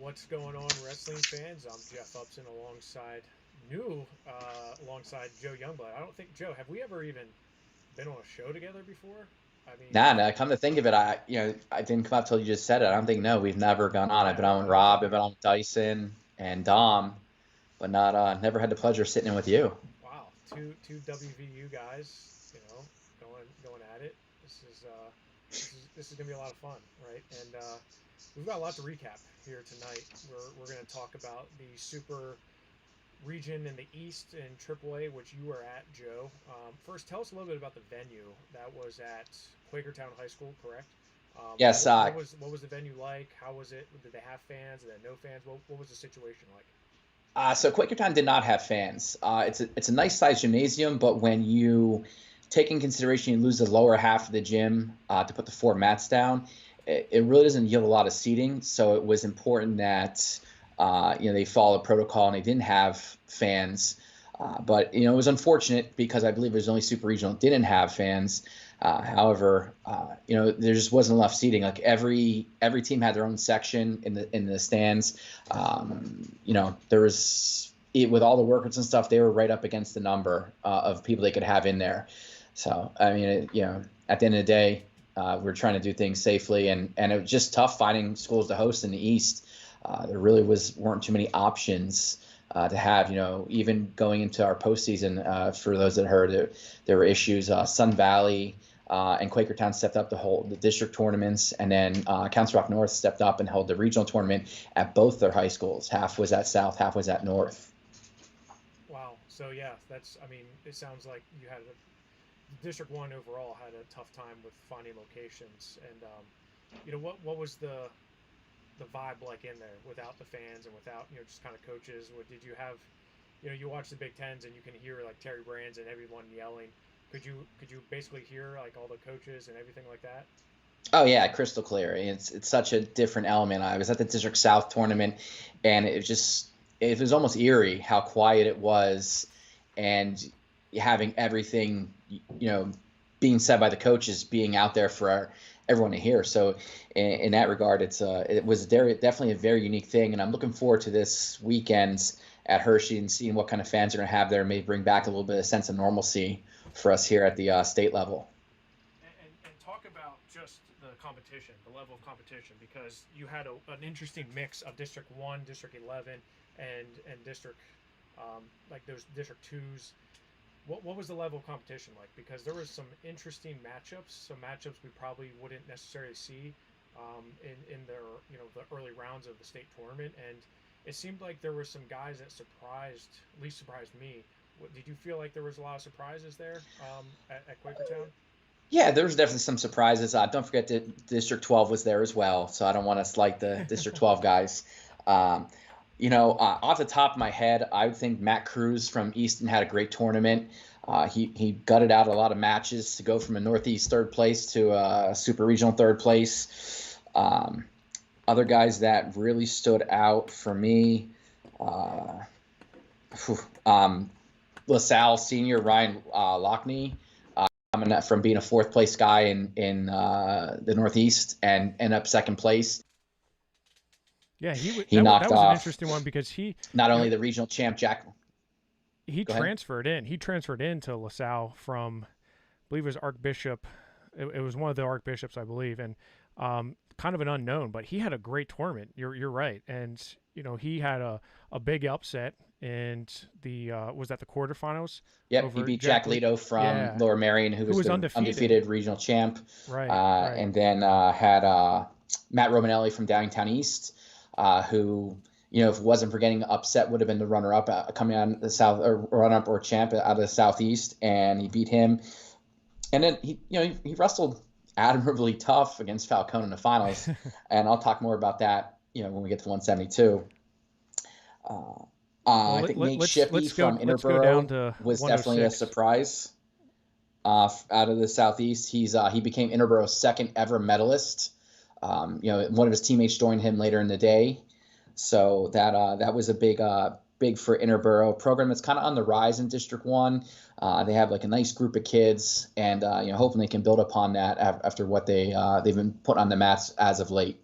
What's going on, wrestling fans? I'm Jeff Upson alongside Joe Youngblood. I don't think Joe, have we ever even been on a show together before? I mean, Nah, no, come to think of it, I didn't come up till you just said it. I don't think, no, we've never gone on. I've been never. on with I don't think Rob, we I've been have. on with Dyson and Dom, but never had the pleasure of sitting in with you. Wow, two WVU guys, going at it. This is gonna be a lot of fun, right? And we've got a lot to recap here tonight. We're gonna talk about the Super region in the East in AAA, which you were at, Joe. First, tell us a little bit about the venue. That was at Quakertown High School, correct? Yes, What was the venue like? How was it? Did they have fans? Did they have no fans? What was the situation like? so Quakertown did not have fans. It's a nice sized gymnasium, but when you take in consideration you lose the lower half of the gym to put the four mats down, it really doesn't yield a lot of seating. So it was important that they followed protocol and they didn't have fans. But it was unfortunate because I believe it was only Super Regional didn't have fans. However, there just wasn't enough seating. Like every team had their own section in the stands. There was with all the workers and stuff, they were right up against the number of people they could have in there. So I mean, at the end of the day, we're trying to do things safely, and it was just tough finding schools to host in the East. There really weren't too many options to have. Even going into our postseason, for those that heard it, there were issues. Sun Valley and Quakertown stepped up to hold the district tournaments, and then Council Rock North stepped up and held the regional tournament at both their high schools. Half was at South, half was at North. Wow. So yeah, that's. I mean, it sounds like District One overall had a tough time with finding locations, and what was the vibe like in there without the fans and without just kind of coaches? What did you have? You watch the Big Tens and you can hear like Terry Brands and everyone yelling. Could you basically hear like all the coaches and everything like that? Oh yeah, crystal clear. It's such a different element. I was at the District South tournament, and it was almost eerie how quiet it was, and having everything being said by the coaches being out there for everyone to hear. So in that regard, it was definitely a very unique thing, and I'm looking forward to this weekend at Hershey and seeing what kind of fans are going to have there. May bring back a little bit of sense of normalcy for us here at the state level. And talk about just the competition, the level of competition, because you had an interesting mix of District 1, District 11, and District, like those District 2s. What was the level of competition like? Because there was some interesting matchups we probably wouldn't necessarily see in their the early rounds of the state tournament, and it seemed like there were some guys that at least surprised me. Did you feel like there was a lot of surprises there at Quakertown? Yeah, there was definitely some surprises. Don't forget that District 12 was there as well, so I don't want to slight the District 12 guys. Um, off the top of my head, I would think Matt Cruz from Easton had a great tournament. He gutted out a lot of matches to go from a Northeast third place to a Super Regional third place. Other guys that really stood out for me, uh, um, LaSalle senior Ryan Lockney, coming from being a fourth place guy in the Northeast and end up second place. Yeah, He knocked that was an off interesting one because not you know only the regional champ Jack. he Go ahead. transferred in. He transferred into LaSalle from, I believe it was Archbishop. It was one of the Archbishops, I believe, and kind of an unknown, but he had a great tournament. You're right, and he had a big upset, and the was that the quarterfinals Yep, he over beat Jack Leto from Yeah, Lower Marion, who who was was the undefeated. undefeated regional champ, Right, right. and then had Matt Romanelli from Downtown East, who if it wasn't for getting upset, would have been the runner-up coming out of the South, or runner-up or champ out of the Southeast, and he beat him. And then he wrestled admirably tough against Falcone in the finals, and I'll talk more about that when we get to 172. Uh, Well, I think Nate Shippey from let's go down Interborough to was definitely a 106. surprise out of the Southeast. He became Interboro's second ever medalist. One of his teammates joined him later in the day, so that was a big for Interboro program. That's kind of on the rise in District One. They have like a nice group of kids, and hoping they can build upon that after what they've been put on the mats as of late.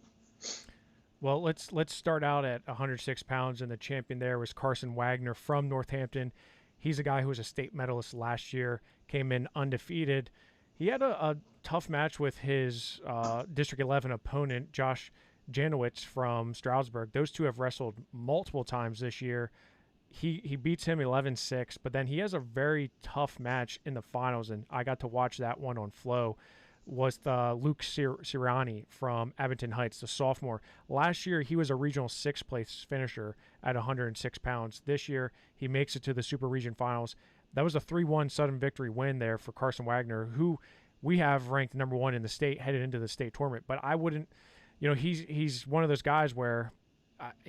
Well, let's start out at 106 pounds, and the champion there was Carson Wagner from Northampton. He's a guy who was a state medalist last year, came in undefeated. He had a tough match with his District 11 opponent, Josh Janowitz from Stroudsburg. Those two have wrestled multiple times this year. He beats him 11-6, but then he has a very tough match in the finals, and I got to watch that one on Flow. Was the Luke Ceriani from Abington Heights, the sophomore. Last year, he was a regional sixth place finisher at 106 pounds. This year, he makes it to the Super Region Finals. That was a 3-1 sudden victory win there for Carson Wagner, who we have ranked number 1 in the state headed into the state tournament. But I wouldn't, he's one of those guys where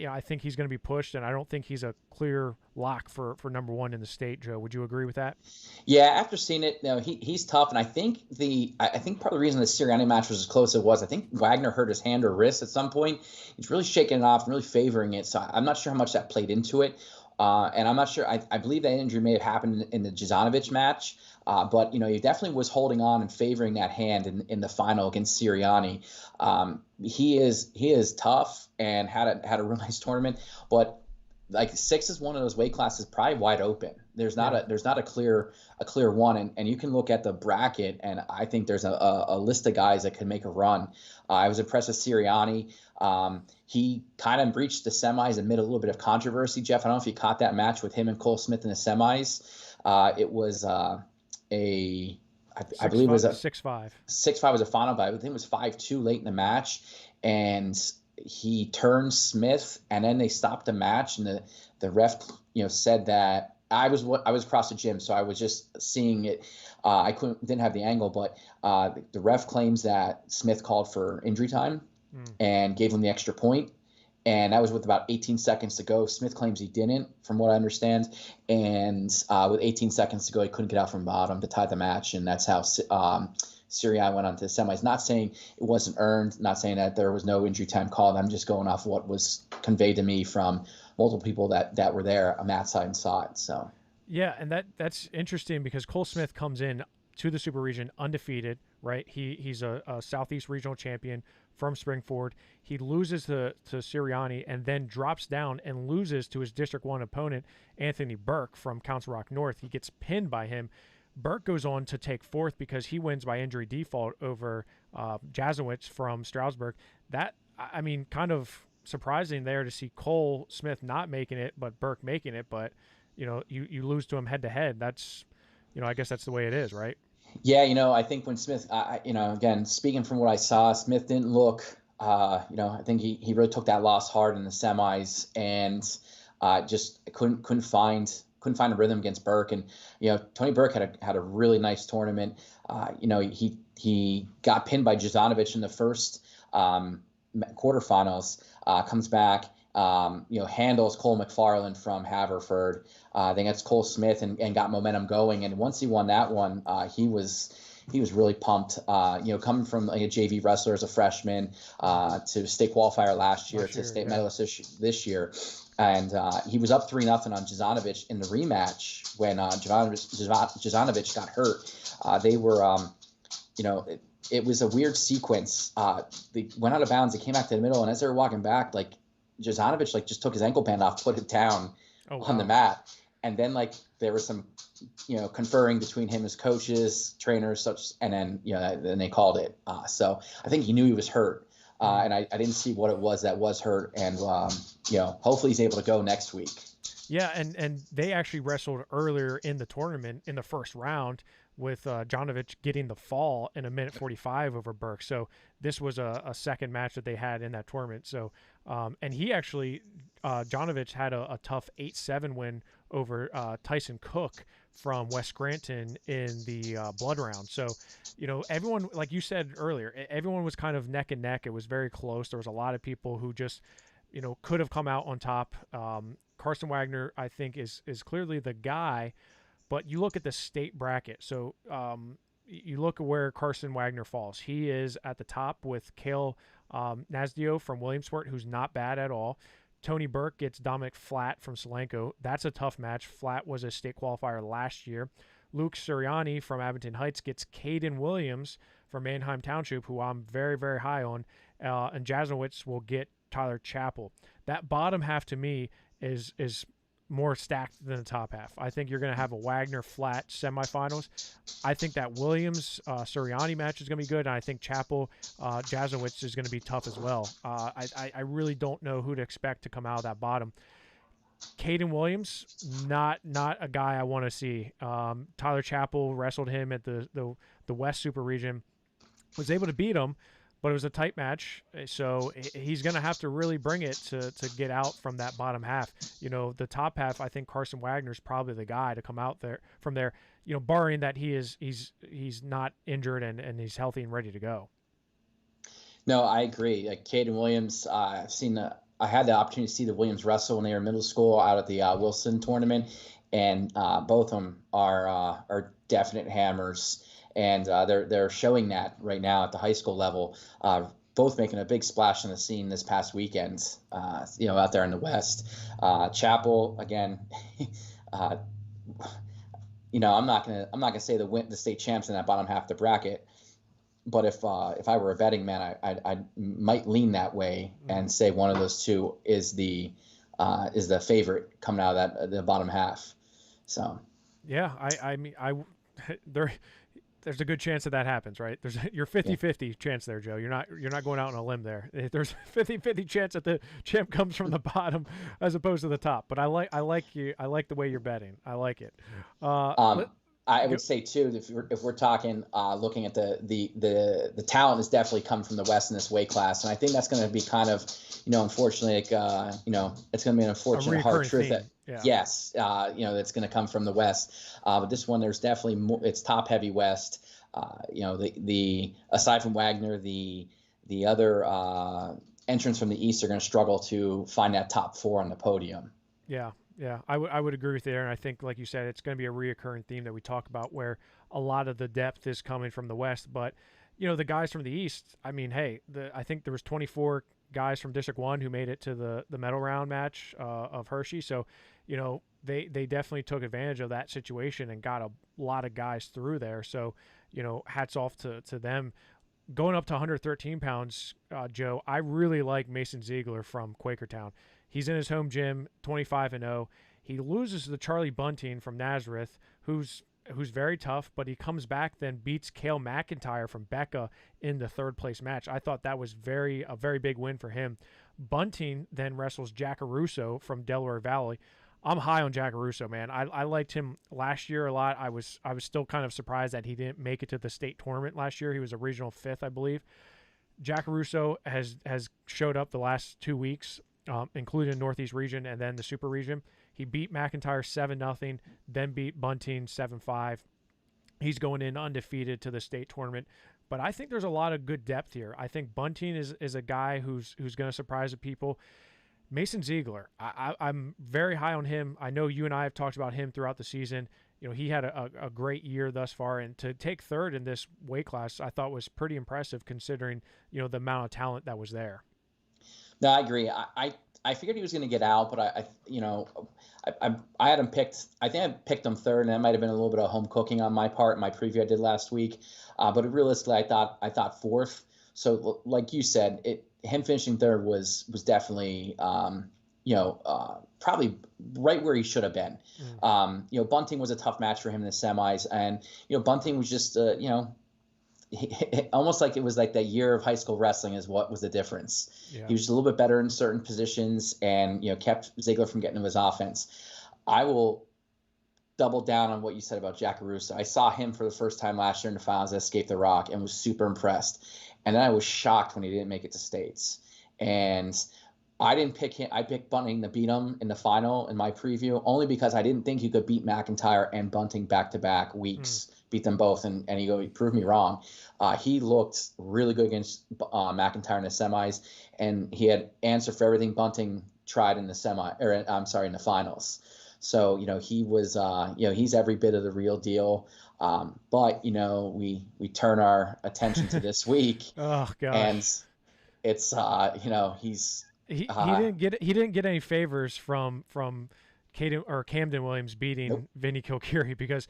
I think he's going to be pushed, and I don't think he's a clear lock for number 1 in the state. Joe, would you agree with that? Yeah, after seeing it, he's tough, and I think part of the reason the Ceriani match was as close as it was, I think Wagner hurt his hand or wrist at some point. He's really shaking it off and really favoring it, so I'm not sure how much that played into it. And I'm not sure. I believe that injury may have happened in the Jazanovic match, but he definitely was holding on and favoring that hand in the final against Ceriani. He is tough and had a real nice tournament, but like 6 is one of those weight classes probably wide open. There's not a clear one, and you can look at the bracket, and I think there's a list of guys that can make a run. I was impressed with Ceriani. He kind of breached the semis amid a little bit of controversy. Jeff, I don't know if you caught that match with him and Cole Smith in the semis. It was I believe it was a 6-5. 6-5 was a final, but I think it was 5-2 late in the match, and he turned Smith, and then they stopped the match, and the ref said that I was across the gym, so I was just seeing it. I didn't have the angle, but the ref claims that Smith called for injury time and gave him the extra point, and that was with about 18 seconds to go. Smith claims he didn't, from what I understand, and with 18 seconds to go, he couldn't get out from bottom to tie the match, and that's how Ceriani went on to the semis. Not saying it wasn't earned, not saying that there was no injury time called. I'm just going off what was conveyed to me from multiple people that were there on that side and saw it. So yeah, and that's interesting because Cole Smith comes in to the Super Region undefeated, right? He's a Southeast Regional champion from Springford. He loses to Ceriani and then drops down and loses to his District 1 opponent, Anthony Burke from Council Rock North. He gets pinned by him. Burke goes on to take 4th because he wins by injury default over Jazowitz from Stroudsburg. That, I mean, kind of surprising there to see Cole Smith not making it, but Burke making it. But, you lose to him head-to-head. That's, I guess that's the way it is, right? Yeah, I think when Smith, again, speaking from what I saw, Smith didn't look, I think he really took that loss hard in the semis and just couldn't find a rhythm against Burke. And Tony Burke had a really nice tournament. He got pinned by Jazanovic in the first quarterfinals. Comes back, handles Cole McFarland from Haverford. Then gets Cole Smith and got momentum going. And once he won that one, he was really pumped. Coming from a JV wrestler as a freshman to state qualifier last year to state medalist this year. And he was up 3-0 on Jazanovic in the rematch when Jazanovic got hurt. They were, it was a weird sequence. They went out of bounds. They came back to the middle, and as they were walking back, Jazanovic just took his ankle band off, put it down on the mat, and then there was some conferring between him and his coaches, trainers, and then then they called it. So I think he knew he was hurt. And I didn't see what it was that was hurt, and hopefully he's able to go next week. Yeah, and they actually wrestled earlier in the tournament in the first round with Janovic getting the fall in 1:45 over Burke. So this was a second match that they had in that tournament. So and he actually Janovic had a tough 8-7 win over Tyson Cook from West Scranton in the blood round. So, everyone, like you said earlier, everyone was kind of neck and neck. It was very close. There was a lot of people who just, could have come out on top. Carson Wagner, I think, is clearly the guy, but you look at the state bracket. So you look at where Carson Wagner falls. He is at the top with Cale Nasdio from Williamsport, who's not bad at all. Tony Burke gets Dominic Flatt from Solanco. That's a tough match. Flatt was a state qualifier last year. Luke Ceriani from Abington Heights gets Caden Williams from Mannheim Township, who I'm very, very high on. And Jazowitz will get Tyler Chappell. That bottom half to me is more stacked than the top half. I think you're going to have a Wagner flat semifinals. I think that Williams Ceriani match is going to be good, and I think Chappell Jazowicz is going to be tough as well. I really don't know who to expect to come out of that bottom. Caden Williams, not a guy I want to see. Tyler Chappell wrestled him at the West Super Region, was able to beat him, but it was a tight match, so he's going to have to really bring it to get out from that bottom half. The top half, I think Carson Wagner is probably the guy to come out there from there, barring that he's not injured and he's healthy and ready to go. No, I agree. Like Caden Williams, I had the opportunity to see the Williams wrestle when they were in middle school out at the Wilson tournament, and both of them are definite hammers. And they're showing that right now at the high school level, both making a big splash in the scene this past weekend, out there in the West. Chappell, again, I'm not gonna say the state champs in that bottom half of the bracket, but if I were a betting man, I might lean that way and say one of those two is the favorite coming out of the bottom half. So yeah, there's a good chance that happens, right? You're 50-50 chance there, Joe. You're not going out on a limb there. There's 50-50 chance that the champ comes from the bottom as opposed to the top. But I like the way you're betting. I like it. I would say too, if we're talking, looking at the talent has definitely come from the West in this weight class, and I think that's going to be kind of, unfortunately, it's going to be an unfortunate hard truth that yes, that's going to come from the West. But this one, there's definitely more. It's top heavy West. The aside from Wagner, the other entrants from the East are going to struggle to find that top four on the podium. Yeah. Yeah, I would agree with you there, and I think, like you said, it's going to be a reoccurring theme that we talk about where a lot of the depth is coming from the West. But, the guys from the East, I mean, hey, I think there was 24 guys from District 1 who made it to the medal round match of Hershey. So, they definitely took advantage of that situation and got a lot of guys through there. So, hats off to them. Going up to 113 pounds, Joe, I really like Mason Ziegler from Quakertown. He's in his home gym, 25-0. He loses to Charlie Bunting from Nazareth, who's very tough, but he comes back, then beats Cale McIntyre from Becca in the third place match. I thought that was a very big win for him. Bunting then wrestles Jagger Russo from Delaware Valley. I'm high on Jagger Russo, man. I liked him last year a lot. I was still kind of surprised that he didn't make it to the state tournament last year. He was a regional 5th, I believe. Jagger Russo has showed up the last 2 weeks, including the Northeast region and then the Super region. He beat McIntyre 7-0, then beat Bunting 7-5. He's going in undefeated to the state tournament. But I think there's a lot of good depth here. I think Bunting is a guy who's going to surprise the people. Mason Ziegler, I'm very high on him. I know you and I have talked about him throughout the season. He had a great year thus far, and to take third in this weight class, I thought was pretty impressive considering, the amount of talent that was there. No, I agree. I figured he was going to get out, but I had him picked. I think I picked him third, and that might have been a little bit of home cooking on my part in my preview I did last week. But realistically, I thought fourth. So, like you said, him finishing third was definitely probably right where he should have been. Bunting was a tough match for him in the semis, and Bunting was just almost like it was like that year of high school wrestling is what was the difference. Yeah. He was just a little bit better in certain positions and, kept Ziegler from getting to his offense. I will double down on what you said about Jagger Russo. I saw him for the first time last year in the finals at Escape the Rock and was super impressed. And then I was shocked when he didn't make it to states. And I didn't pick him. I picked Bunting to beat him in the final in my preview, only because I didn't think you could beat McIntyre and Bunting back-to-back weeks. Beat them both, and he proved me wrong. He looked really good against McIntyre in the semis, and he had answer for everything Bunting tried in the in the finals. So he was he's every bit of the real deal. But we turn our attention to this week. Oh God! And it's he's he didn't get any favors from Camden Williams beating Vinny Kilkeary, because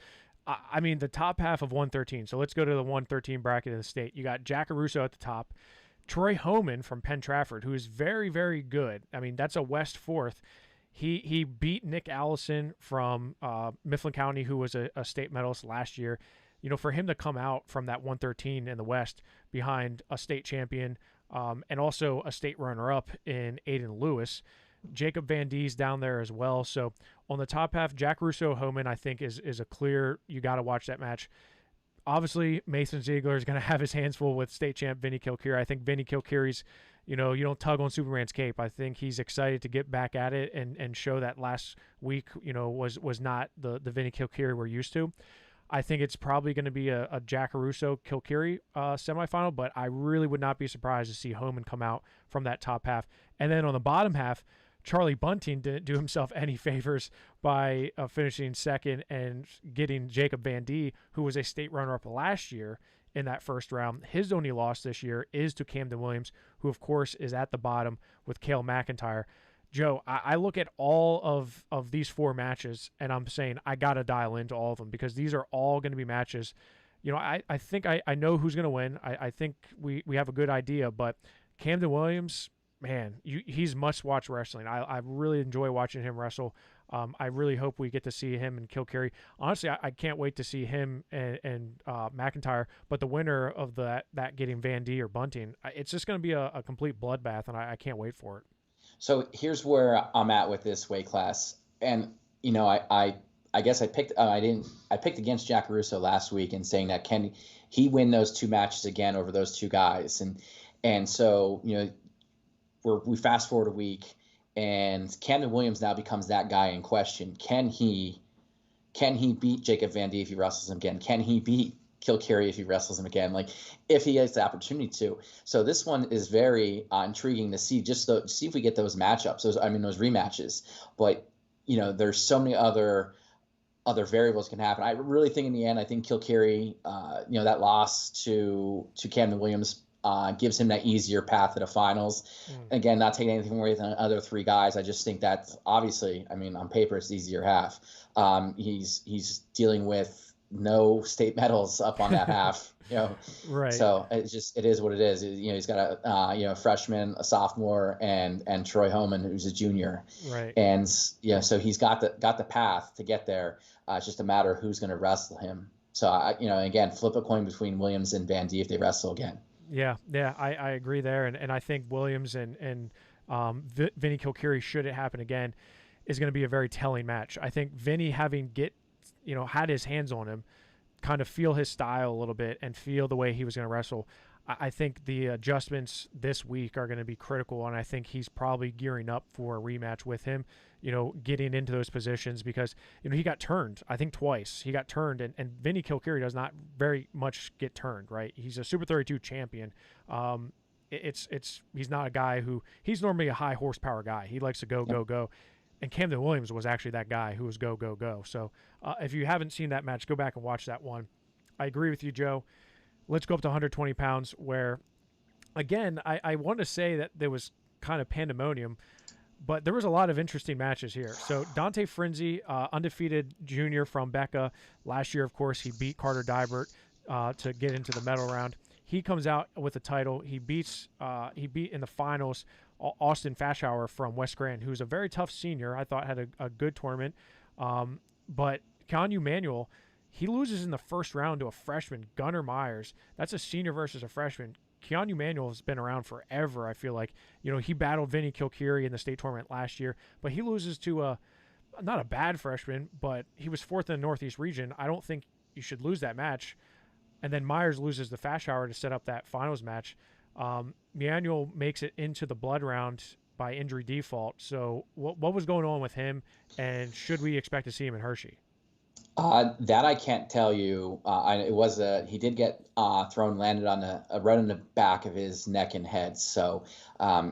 I mean the top half of 113. So let's go to the 113 bracket in the state. You got Jagger Russo at the top, Troy Homan from Penn Trafford, who is very, very good. I mean, that's a West fourth. He beat Nick Allison from Mifflin County, who was a state medalist last year. You know, for him to come out from that 113 in the West behind a state champion and also a state runner-up in Aiden Lewis. Jacob Van Die's down there as well. So on the top half, Jack Russo Homan, I think, is a clear, you got to watch that match. Obviously, Mason Ziegler is going to have his hands full with state champ Vinny Kilkeary. I think Vinny Kilkeary's, you know, you don't tug on Superman's cape. I think he's excited to get back at it and show that last week, you know, was not the Vinny Kilkeary we're used to. I think it's probably going to be a Jack Russo Kilkeary semifinal, but I really would not be surprised to see Homan come out from that top half. And then on the bottom half, Charlie Bunting didn't do himself any favors by finishing second and getting Jacob Van Die, who was a state runner-up last year in that first round. His only loss this year is to Camden Williams, who, of course, is at the bottom with Cale McIntyre. Joe, I look at all of these 4 matches, and I'm saying I got to dial into all of them because these are all going to be matches. You know, I think I know who's going to win. I think we have a good idea, but Camden Williams, man, he's must-watch wrestling. I really enjoy watching him wrestle. I really hope we get to see him and Kilkeary. Honestly, I can't wait to see him and McIntyre, but the winner of that getting Van Die or Bunting, it's just going to be a complete bloodbath, and I can't wait for it. So here's where I'm at with this weight class, and you know, I guess I picked against Jack Russo last week and saying that can he win those 2 matches again over those 2 guys, and so you know we fast forward a week, and Camden Williams now becomes that guy in question. Can he beat Jacob Van Die if he wrestles him again? Can he beat Kilkeary if he wrestles him again? Like, if he has the opportunity to. So this one is very intriguing to see, see if we get those matchups, those rematches. But you know, there's so many other variables can happen. I really think in the end, I think Kilkeary, you know, that loss to Camden Williams gives him that easier path to the finals. Again, not taking anything away from the other 3 guys. I just think that obviously, I mean, on paper, it's the easier half. He's dealing with no state medals up on that half, you know. Right. So it is what it is. You know, he's got a freshman, a sophomore, and Troy Homan, who's a junior. Right. And yeah, so he's got the path to get there. It's just a matter of who's going to wrestle him. So again, flip a coin between Williams and Van Die if they wrestle again. Yeah, I agree there, and I think Williams and Vinny Kilkeary, should it happen again, is going to be a very telling match. I think Vinny had his hands on him, kind of feel his style a little bit and feel the way he was going to wrestle. I think the adjustments this week are going to be critical, and I think he's probably gearing up for a rematch with him, you know, getting into those positions because, you know, he got turned, I think twice. He got turned, and Vinny Kilkeary does not very much get turned, right? He's a Super 32 champion. He's not a guy he's normally a high horsepower guy. He likes to go. And Camden Williams was actually that guy who was go. So if you haven't seen that match, go back and watch that one. I agree with you, Joe. Let's go up to 120 pounds where, again, I want to say that there was kind of pandemonium, but there was a lot of interesting matches here. So Dante Frenzy, undefeated junior from Becca. Last year, of course, he beat Carter Dybert to get into the medal round. He comes out with the title. He beat in the finals Austin Fashauer from West Grand, who's a very tough senior. I thought had a good tournament. But Keanu Manuel, he loses in the first round to a freshman, Gunnar Myers. That's a senior versus a freshman. Keanu Manuel has been around forever, I feel like. You know, he battled Vinny Kilkeary in the state tournament last year, but he loses to not a bad freshman, but he was 4th in the Northeast region. I don't think you should lose that match. And then Myers loses the Fashauer to set up that finals match. Manuel makes it into the blood round by injury default. So what was going on with him, and should we expect to see him in Hershey? That I can't tell you. He did get thrown, landed on right on the back of his neck and head. So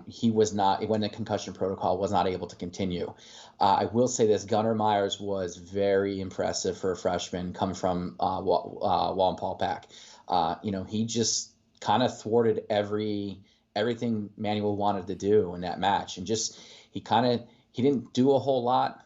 he was not, when the concussion protocol, was not able to continue. I will say this: Gunnar Myers was very impressive for a freshman coming from Wallenpaupack Pack. He just kind of thwarted everything Manuel wanted to do in that match, and he didn't do a whole lot,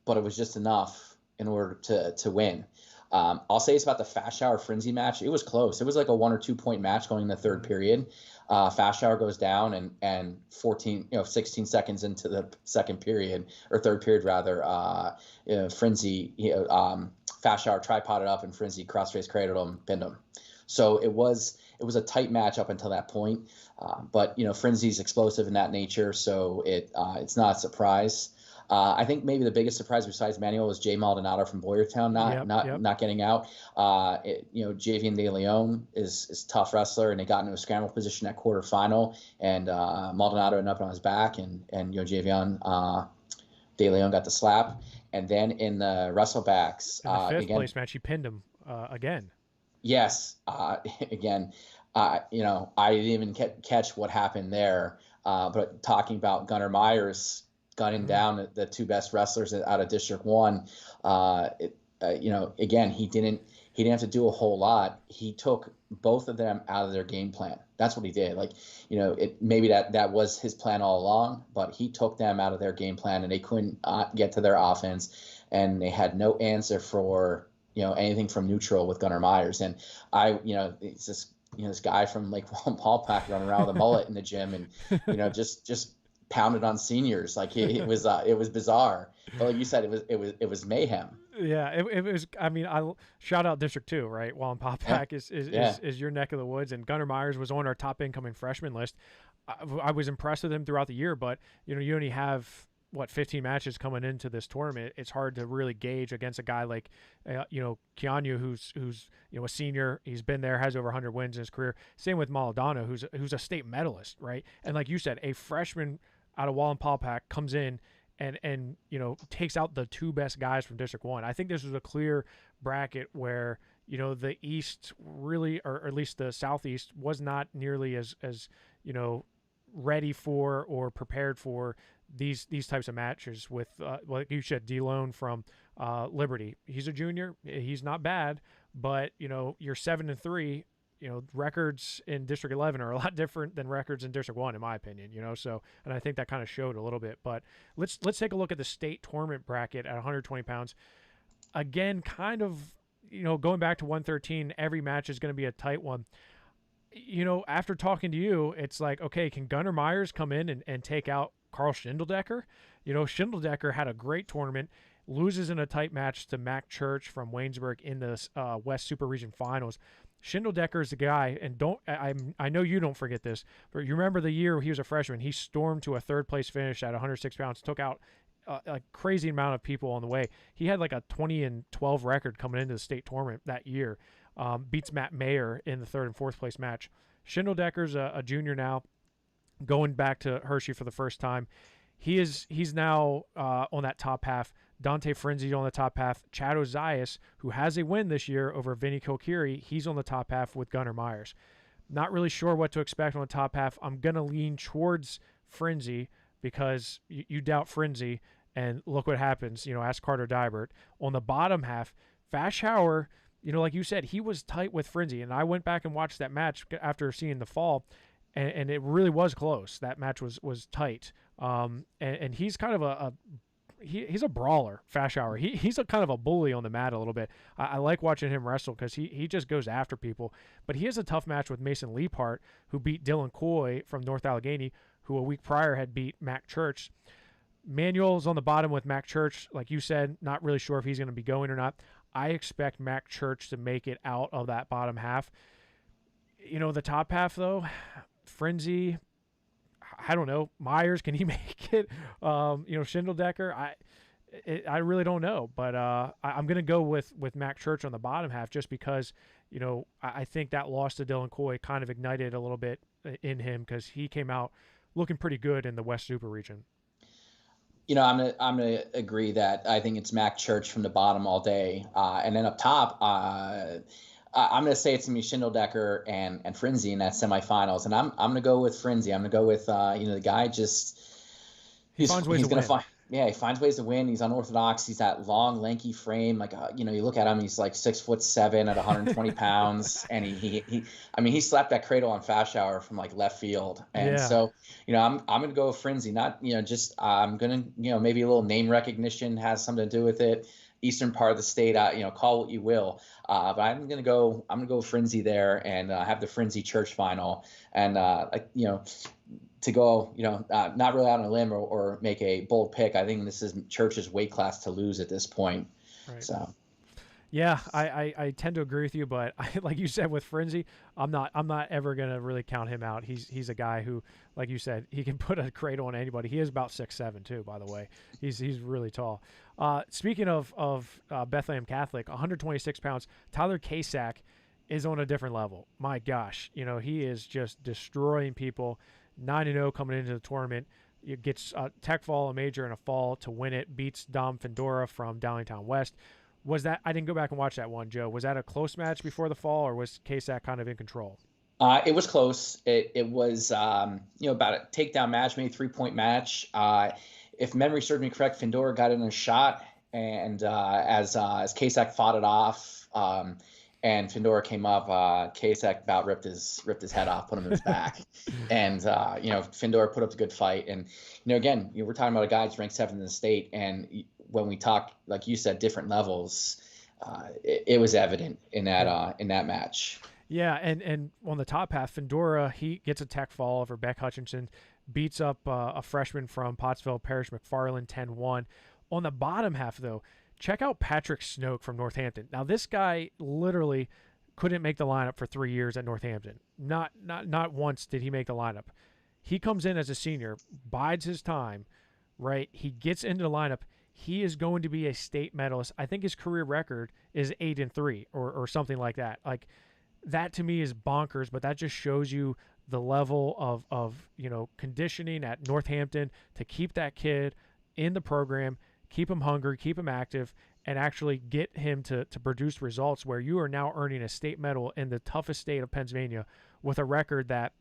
but it was just enough in order to win. I'll say it's about the Fast Shower Frenzy match. It was close. It was like a 1 or 2 point match going in the third period. Fast Shower goes down, and 16 seconds into the second period, or third period rather, Frenzy, Fast Shower tripoded up, and Frenzy cross-face cradled him, pinned him. So it was a tight match up until that point. But Frenzy's explosive in that nature, so it's not a surprise. I think maybe the biggest surprise besides Manuel was Jay Maldonado from Boyertown not getting out. Javian De Leon is a tough wrestler, and they got into a scramble position at quarterfinal, and Maldonado ended up on his back, and Javian De Leon got the slap. And then in the wrestlebacks, in the fifth place match, he pinned him again. Yes, again. I didn't even catch what happened there, but talking about Gunnar Myers gunning down the two best wrestlers out of District 1, again, he didn't have to do a whole lot. He took both of them out of their game plan. That's what he did. Maybe that was his plan all along, but he took them out of their game plan, and they couldn't get to their offense, and they had no answer for anything from neutral with Gunnar Myers. And it's this guy from Lake Wallenpaupack running around with a mullet in the gym, and just pounded on seniors. It was bizarre. But like you said, it was mayhem. Yeah, it was. I mean, I shout out District 2, right? Wallenpaupack is your neck of the woods, and Gunnar Myers was on our top incoming freshman list. I was impressed with him throughout the year, but you only have 15 matches coming into this tournament. It's hard to really gauge against a guy like Keanu, who's a senior. He's been there, has over 100 wins in his career. Same with Maldonado, who's a state medalist, right? And like you said, a freshman out of Wallenpaupack comes in and takes out the two best guys from District 1. I think this was a clear bracket where the East really, or at least the Southeast, was not nearly as ready for or prepared for these types of matches with, like you said, D-Lone from Liberty. He's a junior. He's not bad, but, you're 7-3. Records in District 11 are a lot different than records in District 1, in my opinion, so, and I think that kind of showed a little bit. But let's take a look at the state tournament bracket at 120 pounds. Again, kind of, going back to 113, every match is going to be a tight one. After talking to you, it's like, okay, can Gunnar Myers come in and take out Carl Schindeldecker? Schindeldecker had a great tournament, loses in a tight match to Mac Church from Waynesburg in the West Super Region Finals. Schindeldecker is the guy, and I know you don't forget this, but you remember the year he was a freshman, he stormed to a third place finish at 106 pounds, took out a crazy amount of people on the way. He had like a 20-12 record coming into the state tournament that year. Beats Matt Mayer in the third and fourth place match. Schindeldecker's a junior now, going back to Hershey for the first time. He's now on that top half. Dante Frenzy on the top half. Chad Ozias, who has a win this year over Vinny Kilkiri, he's on the top half with Gunnar Myers. Not really sure what to expect on the top half. I'm going to lean towards Frenzy because you doubt Frenzy, and look what happens. Ask Carter Dybert. On the bottom half, Fast Shower, like you said, he was tight with Frenzy, and I went back and watched that match after seeing the fall, and it really was close. That match was tight. And he's kind of he's a brawler, Fast Shower. He's a kind of a bully on the mat a little bit. I like watching him wrestle because he just goes after people. But he has a tough match with Mason Leapart, who beat Dylan Coy from North Allegheny, who a week prior had beat Mac Church. Manuel's on the bottom with Mac Church. Like you said, not really sure if he's going to be going or not. I expect Mac Church to make it out of that bottom half. The top half, though, Frenzy, I don't know. Myers, can he make it? Schindeldecker, I really don't know. But I'm going to go with Mac Church on the bottom half just because, I think that loss to Dylan Coy kind of ignited a little bit in him because he came out looking pretty good in the West Super Region. I'm gonna agree that I think it's Mac Church from the bottom all day, and then up top, I'm gonna say it's gonna be Schindeldecker and Frenzy in that semifinals, and I'm gonna go with Frenzy. I'm gonna go with the guy just he's gonna find. Yeah, he finds ways to win. He's unorthodox. He's that long, lanky frame. Like, you look at him, he's like 6'7" at 120 pounds. And I mean, he slapped that cradle on Fashauer from like left field. And Yeah. so, I'm going to go with Frenzy. Not, just, I'm going to, maybe a little name recognition has something to do with it. Eastern part of the state, call what you will. But I'm going to go with Frenzy there and have the Frenzy Church final. And, to go, not really out on a limb or make a bold pick. I think this is Church's weight class to lose at this point. Right. So, yeah, I tend to agree with you, but like you said with Frenzy, I'm not ever gonna really count him out. He's a guy who, like you said, he can put a cradle on anybody. He is about 6'7" too, by the way. He's really tall. Speaking of Bethlehem Catholic, 126 pounds, Tyler Casak is on a different level. My gosh, he is just destroying people. 9-0 coming into the tournament. It gets tech fall, a major, and a fall to win it. Beats Dom Fendora from Downingtown West. Was that? I didn't go back and watch that one, Joe. Was that a close match before the fall, or was Casak kind of in control? it was close. It was, about a takedown match, maybe 3-point match. If memory serves me correct, Fendora got in a shot, and as Casak fought it off, and Fendora came up, Casak about ripped his head off, put him in his back. And, Fendora put up a good fight. And, again, we're talking about a guy who's ranked 7th in the state. And when we talk, like you said, different levels, it was evident in that match. Yeah, and on the top half, Fendora, he gets a tech fall over Beck Hutchinson, beats up a freshman from Pottsville, Parrish McFarland, 10-1. On the bottom half, though, check out Patrick Snoke from Northampton. Now, this guy literally couldn't make the lineup for 3 years at Northampton. Not once did he make the lineup. He comes in as a senior, bides his time, right? He gets into the lineup. He is going to be a state medalist. I think his career record is 8-3 or something like that. Like, that to me is bonkers, but that just shows you the level of conditioning at Northampton to keep that kid in the program, keep him hungry, keep him active, and actually get him to produce results where you are now earning a state medal in the toughest state of Pennsylvania with a record that,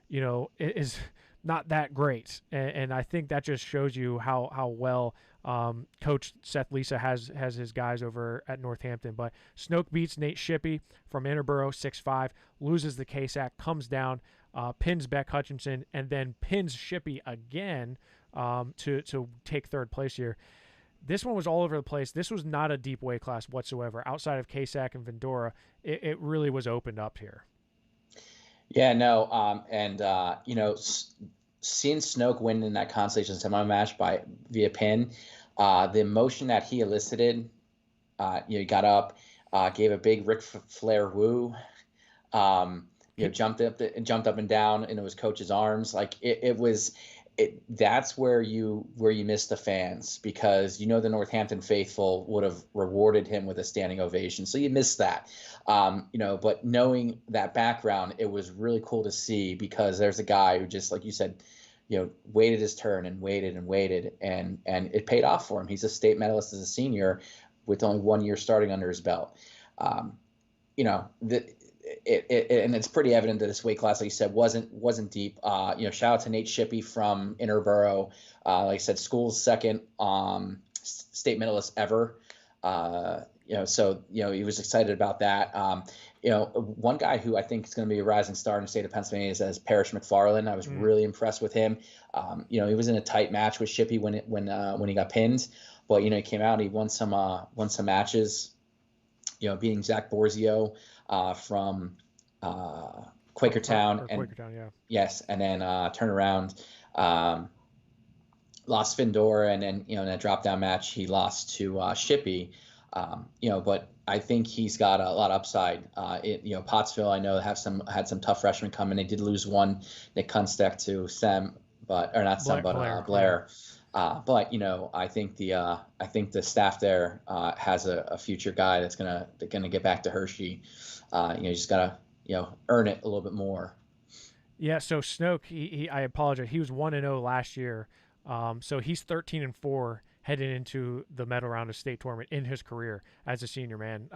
is not that great. And I think that just shows you how well Coach Seth Lisa has his guys over at Northampton. But Snoke beats Nate Shippey from Interboro 6-5, loses the Casak, comes down, pins Beck Hutchinson, and then pins Shippey again to take third place here. This one was all over the place. This was not a deep weight class whatsoever. Outside of Casak and Vendora, it really was opened up here. Yeah, no, seeing Snoke win in that consolation semi match via pin, the emotion that he elicited, he got up, gave a big Ric Flair woo, jumped up and down into his coach's arms. Like it was. That's where you miss the fans, because the Northampton faithful would have rewarded him with a standing ovation. So you miss that, but knowing that background, it was really cool to see, because there's a guy who just, like you said, waited his turn and waited and it paid off for him. He's a state medalist as a senior with only 1 year starting under his belt. And it's pretty evident that this weight class, like you said, wasn't deep. Shout out to Nate Shippey from Interboro. Like I said, school's second state medalist ever. So he was excited about that. One guy who I think is going to be a rising star in the state of Pennsylvania is Parrish McFarland. I was really impressed with him. He was in a tight match with Shippey when he got pinned, but he came out and he won some matches. Beating Zach Borzio from Quakertown. Quakertown, yeah. Yes, and then turn around, lost Fendora, and then in that drop down match he lost to Shippey. But I think he's got a lot of upside. Pottsville, I know, had some tough freshmen come in. They did lose one, Nick Kunstek, to Blair. But I think the staff there has a future guy that's gonna get back to Hershey. You just gotta earn it a little bit more. Yeah. So Snoke, I apologize. He was 1-0 last year. So he's 13-4 heading into the medal round of state tournament in his career as a senior, man.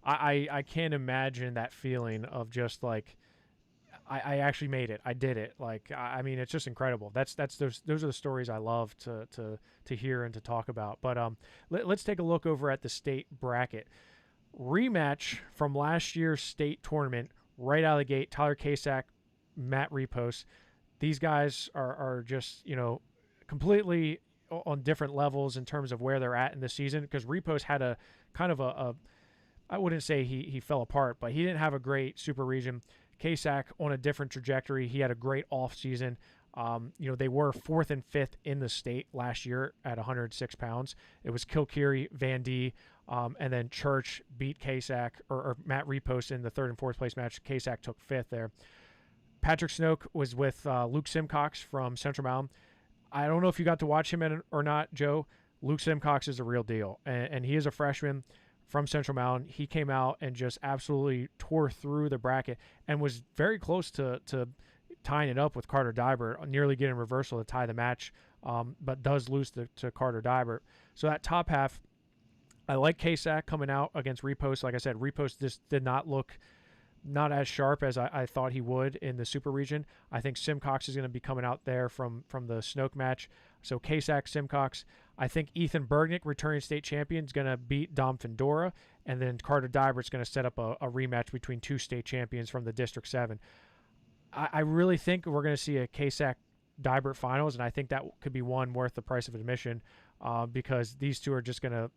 I can't imagine that feeling of just like, I actually made it. I did it. Like, I mean, it's just incredible. Those are the stories I love to hear and to talk about. But let's take a look over at the state bracket. Rematch from last year's state tournament, right out of the gate. Tyler Casak, Matt Repos. These guys are just, completely on different levels in terms of where they're at in the season, because Repos had a kind of a I wouldn't say he fell apart, but he didn't have a great super region. Casak on a different trajectory. He had a great off season. They were 4th and 5th in the state last year at 106 pounds. It was Kilkeary, Van D, and then Church beat Casak or Matt Repos in the 3rd and 4th place match. Casak took 5th there. Patrick Snoke was with Luke Simcox from Central Mountain. I don't know if you got to watch him or not, Joe. Luke Simcox is a real deal, and he is a freshman from Central Mountain. He came out and just absolutely tore through the bracket and was very close to tying it up with Carter Dybert, nearly getting reversal to tie the match, but does lose to Carter Dybert. So that top half, I like Casak coming out against Repos. Like I said, Repos just did not look not as sharp as I thought he would in the super region. I think Simcox is going to be coming out there from the Snoke match. So Casak, Simcox. I think Ethan Bergnick, returning state champion, is going to beat Dom Fendora, and then Carter Dybert's going to set up a rematch between two state champions from the District 7. I really think we're going to see a Casak Dybert finals, and I think that could be one worth the price of admission, because these two are just going to,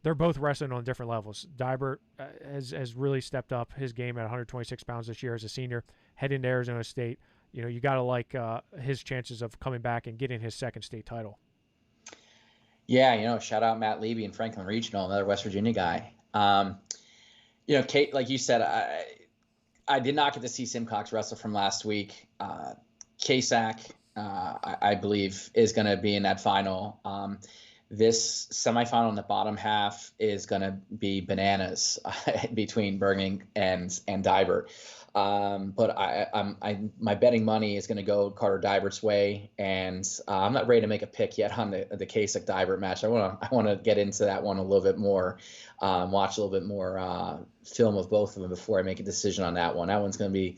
they're both wrestling on different levels. Dybert has really stepped up his game at 126 pounds this year as a senior, heading to Arizona State. You got to like his chances of coming back and getting his second state title. Yeah, shout out Matt Levy and Franklin Regional, another West Virginia guy. Kate, like you said, I did not get to see Simcox wrestle from last week. Casak, I believe, is going to be in that final. This semifinal in the bottom half is going to be bananas between Berging and Dybert. But my betting money is going to go Carter Dybert's way, and I'm not ready to make a pick yet on the Casak Dybert match. I want to get into that one a little bit more, watch a little bit more film of both of them before I make a decision on that one. That one's going to be,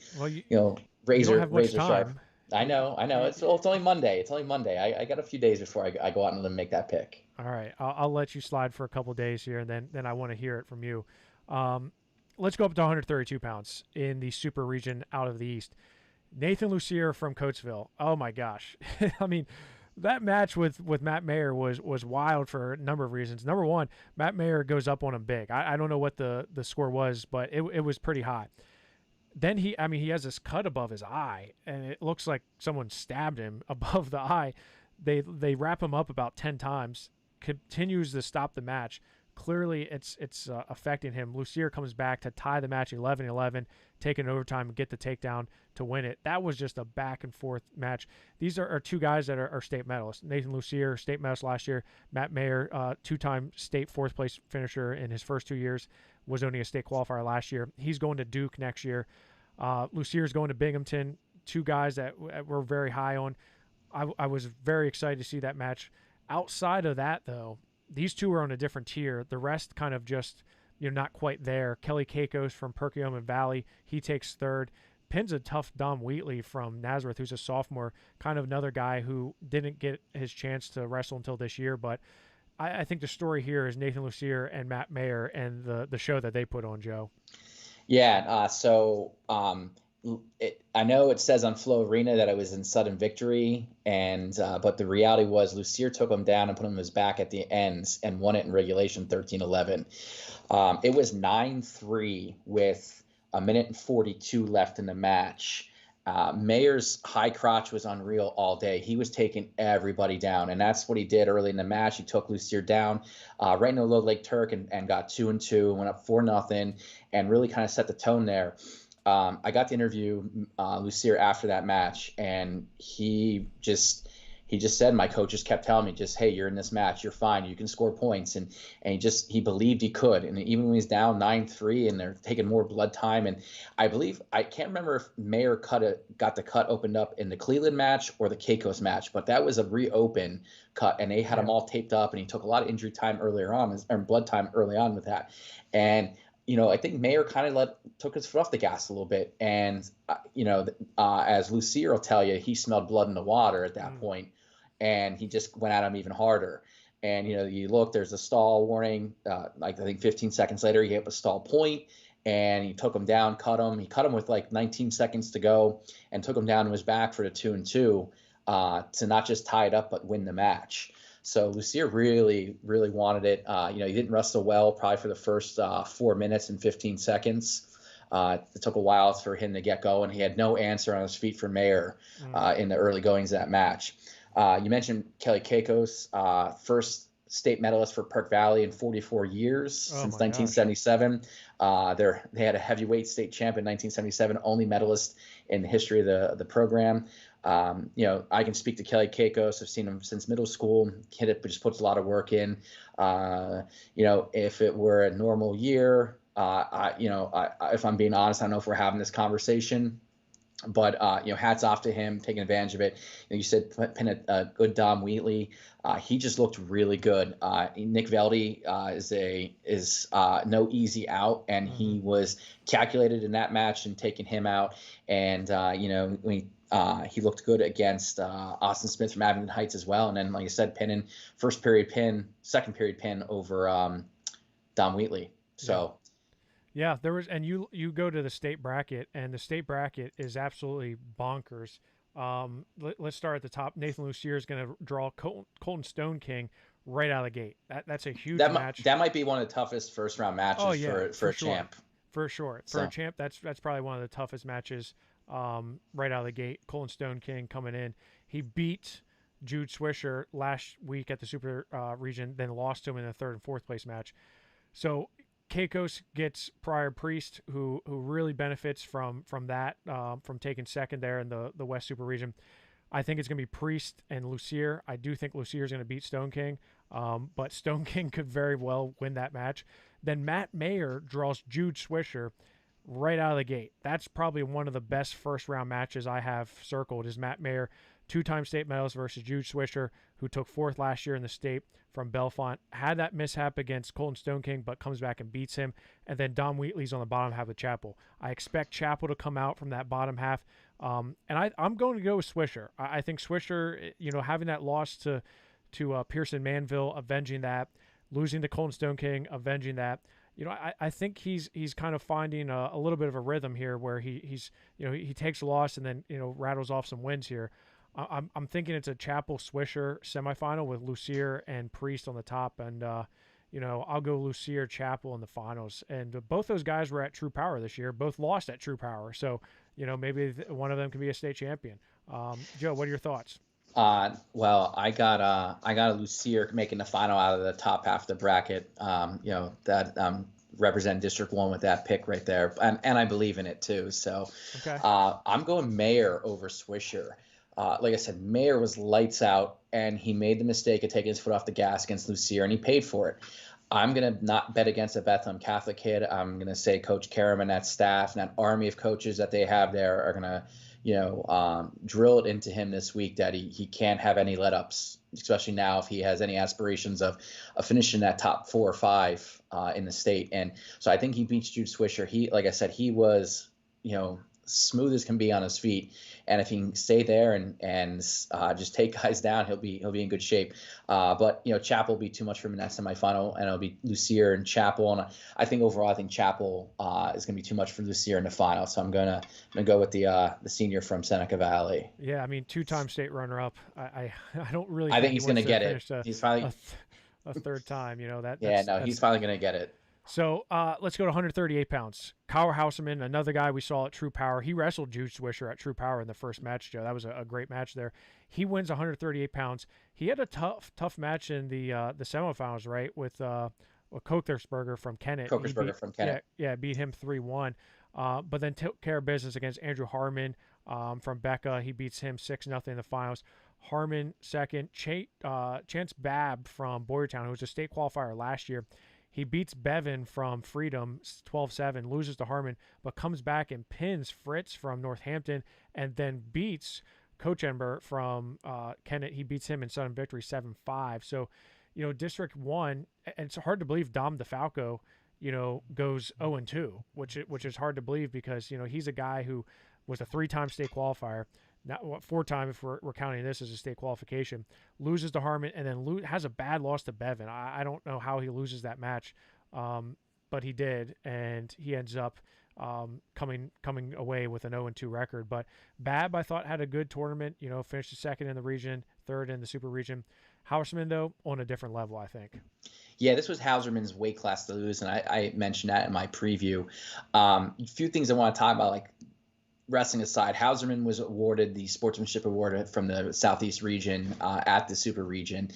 razor sharp. I know. It's only Monday. I got a few days before I go out and make that pick. All right, I'll let you slide for a couple of days here, and then I want to hear it from you. Let's go up to 132 pounds in the super region out of the East. Nathan Lucier from Coatesville. Oh my gosh. I mean, that match with Matt Mayer was wild for a number of reasons. Number one, Matt Mayer goes up on him big. I don't know what the score was, but it was pretty high. Then he has this cut above his eye, and it looks like someone stabbed him above the eye. They wrap him up about 10 times, continues to stop the match. Clearly, it's affecting him. Lucier comes back to tie the match 11-11, take an overtime and get the takedown to win it. That was just a back-and-forth match. These are two guys that are state medalists. Nathan Lucier, state medalist last year. Matt Mayer, two-time state fourth-place finisher in his first 2 years, was only a state qualifier last year. He's going to Duke next year. Lucier's going to Binghamton, two guys that we're very high on. I was very excited to see that match. Outside of that, though, these two are on a different tier. The rest kind of just, not quite there. Kelly Keikos from Perkiomen Valley, he takes third. Pins a tough Dom Wheatley from Nazareth, who's a sophomore, kind of another guy who didn't get his chance to wrestle until this year. But I think the story here is Nathan Lucier and Matt Mayer and the show that they put on, Joe. Yeah, I know it says on Flow Arena that it was in sudden victory, but the reality was Lucier took him down and put him on his back at the ends and won it in regulation 13-11. It was 9-3 with a minute and 42 left in the match. Mayer's high crotch was unreal all day. He was taking everybody down, and that's what he did early in the match. He took Lucier down right into Low Lake Turk and got 2-2, went up 4-0, and really kind of set the tone there. I got to interview Lucier after that match, and he just said, my coach just kept telling me, hey, you're in this match, you're fine, you can score points, and he believed he could. And even when he's down 9-3 and they're taking more blood time, and I can't remember if Mayer got the cut opened up in the Cleveland match or the Keikos match, but that was a reopen cut, and they had him all taped up, and he took a lot of injury time earlier on, or blood time early on with that. And I think Mayer kind of took his foot off the gas a little bit. And, as Lucier will tell you, he smelled blood in the water at that point, and he just went at him even harder. And, you look, there's a stall warning. I think 15 seconds later, he hit a stall point, and he took him down, cut him. He cut him with 19 seconds to go and took him down to his back for the 2-2 to not just tie it up, but win the match. So Lucier really, really wanted it. He didn't wrestle well probably for the first 4 minutes and 15 seconds. It took a while for him to get going. He had no answer on his feet for Mayer in the early goings of that match. You mentioned Kelly Caicos, first state medalist for Park Valley in 44 years since 1977. They had a heavyweight state champ in 1977, only medalist in the history of the program. I can speak to Kelly Caicos. I've seen him since middle school. Just puts a lot of work in. If it were a normal year, if I'm being honest, I don't know if we're having this conversation, but hats off to him taking advantage of it. You said pin a good Dom Wheatley. He just looked really good. Nick Veldy is no easy out, and he was calculated in that match and taking him out. And he looked good against Austin Smith from Abington Heights as well. And then, like I said, pinning first period pin, second period pin over Dom Wheatley. So. Yeah, there was, and you go to the state bracket, and the state bracket is absolutely bonkers. Let's start at the top. Nathan Lucier is going to draw Colton Stone King right out of the gate. That's a huge match. That might be one of the toughest first round matches for a champ. For sure, for a champ, that's probably one of the toughest matches. Right out of the gate, Colton Stone King coming in. He beat Jude Swisher last week at the Super Region, then lost to him in the third and fourth place match. So Caicos gets Pryor Priest, who really benefits from that, from taking second there in the West Super Region. I think it's going to be Priest and Lucier. I do think Lucier is going to beat Stone King, but Stone King could very well win that match. Then Matt Mayer draws Jude Swisher right out of the gate. That's probably one of the best first-round matches I have circled is Matt Mayer, two-time state medalist versus Jude Swisher, who took fourth last year in the state from Bellefonte. Had that mishap against Colton Stone King, but comes back and beats him. And then Dom Wheatley's on the bottom half of Chapel. I expect Chapel to come out from that bottom half. And I'm going to go with Swisher. I think Swisher, having that loss to Pearson Manville, avenging that, losing to Colton Stone King, avenging that. I think he's kind of finding a little bit of a rhythm here where he takes a loss and then, rattles off some wins here. I'm thinking it's a Chapel Swisher semifinal with Lucier and Priest on the top. And, I'll go Lucier Chapel in the finals. And both those guys were at True Power this year, both lost at True Power. So, maybe one of them can be a state champion. Joe, what are your thoughts? Well, I got a Lucier making the final out of the top half of the bracket. Represent District 1 with that pick right there, and I believe in it too. So, okay. I'm going Mayer over Swisher. Like I said, Mayer was lights out, and he made the mistake of taking his foot off the gas against Lucier, and he paid for it. I'm going to not bet against a Bethlehem Catholic kid. I'm going to say Coach Karam and that staff and that army of coaches that they have there are going to drill it into him this week that he can't have any let-ups, especially now if he has any aspirations of finishing that top 4 or 5 in the state. And so I think he beats Jude Swisher. He, like I said, he was, smooth as can be on his feet. And if he can stay there and just take guys down, he'll be in good shape. But Chapel will be too much for him in that semifinal, and it'll be Lucier and Chapel. And I think overall, Chapel is going to be too much for Lucier in the final. So I'm gonna go with the senior from Seneca Valley. Yeah, two-time state runner-up. I don't really. I think he's going to get it. He's finally a third time. He's finally going to get it. So let's go to 138 pounds. Kyle Hauserman, another guy we saw at True Power. He wrestled Jude Swisher at True Power in the first match, Joe. That was a great match there. He wins 138 pounds. He had a tough match in the semifinals, right, with Kokersberger from Kennett. From Kennett. Yeah, beat him 3-1. But then took care of business against Andrew Harmon from Becca. He beats him 6-0 in the finals. Harmon second. Chance Babb from Boyertown, who was a state qualifier last year. He beats Bevan from Freedom 12-7, loses to Harmon, but comes back and pins Fritz from Northampton and then beats Coach from Kennett. He beats him in sudden victory 7-5. So, District 1, and it's hard to believe Dom DeFalco, goes 0-2, which is hard to believe because he's a guy who was a 3-time state qualifier, not 4-time if we're counting this as a state qualification, loses to Harmon, and then has a bad loss to Bevan. I don't know how he loses that match, but he did, and he ends up coming away with an 0-2 record. But Bab, I thought, had a good tournament. Finished second in the region, third in the super region. Hauserman, though, on a different level, I think. Yeah, this was Hauserman's weight class to lose, and I mentioned that in my preview. A few things I want to talk about, like wrestling aside, Hauserman was awarded the Sportsmanship Award from the Southeast region at the Super region.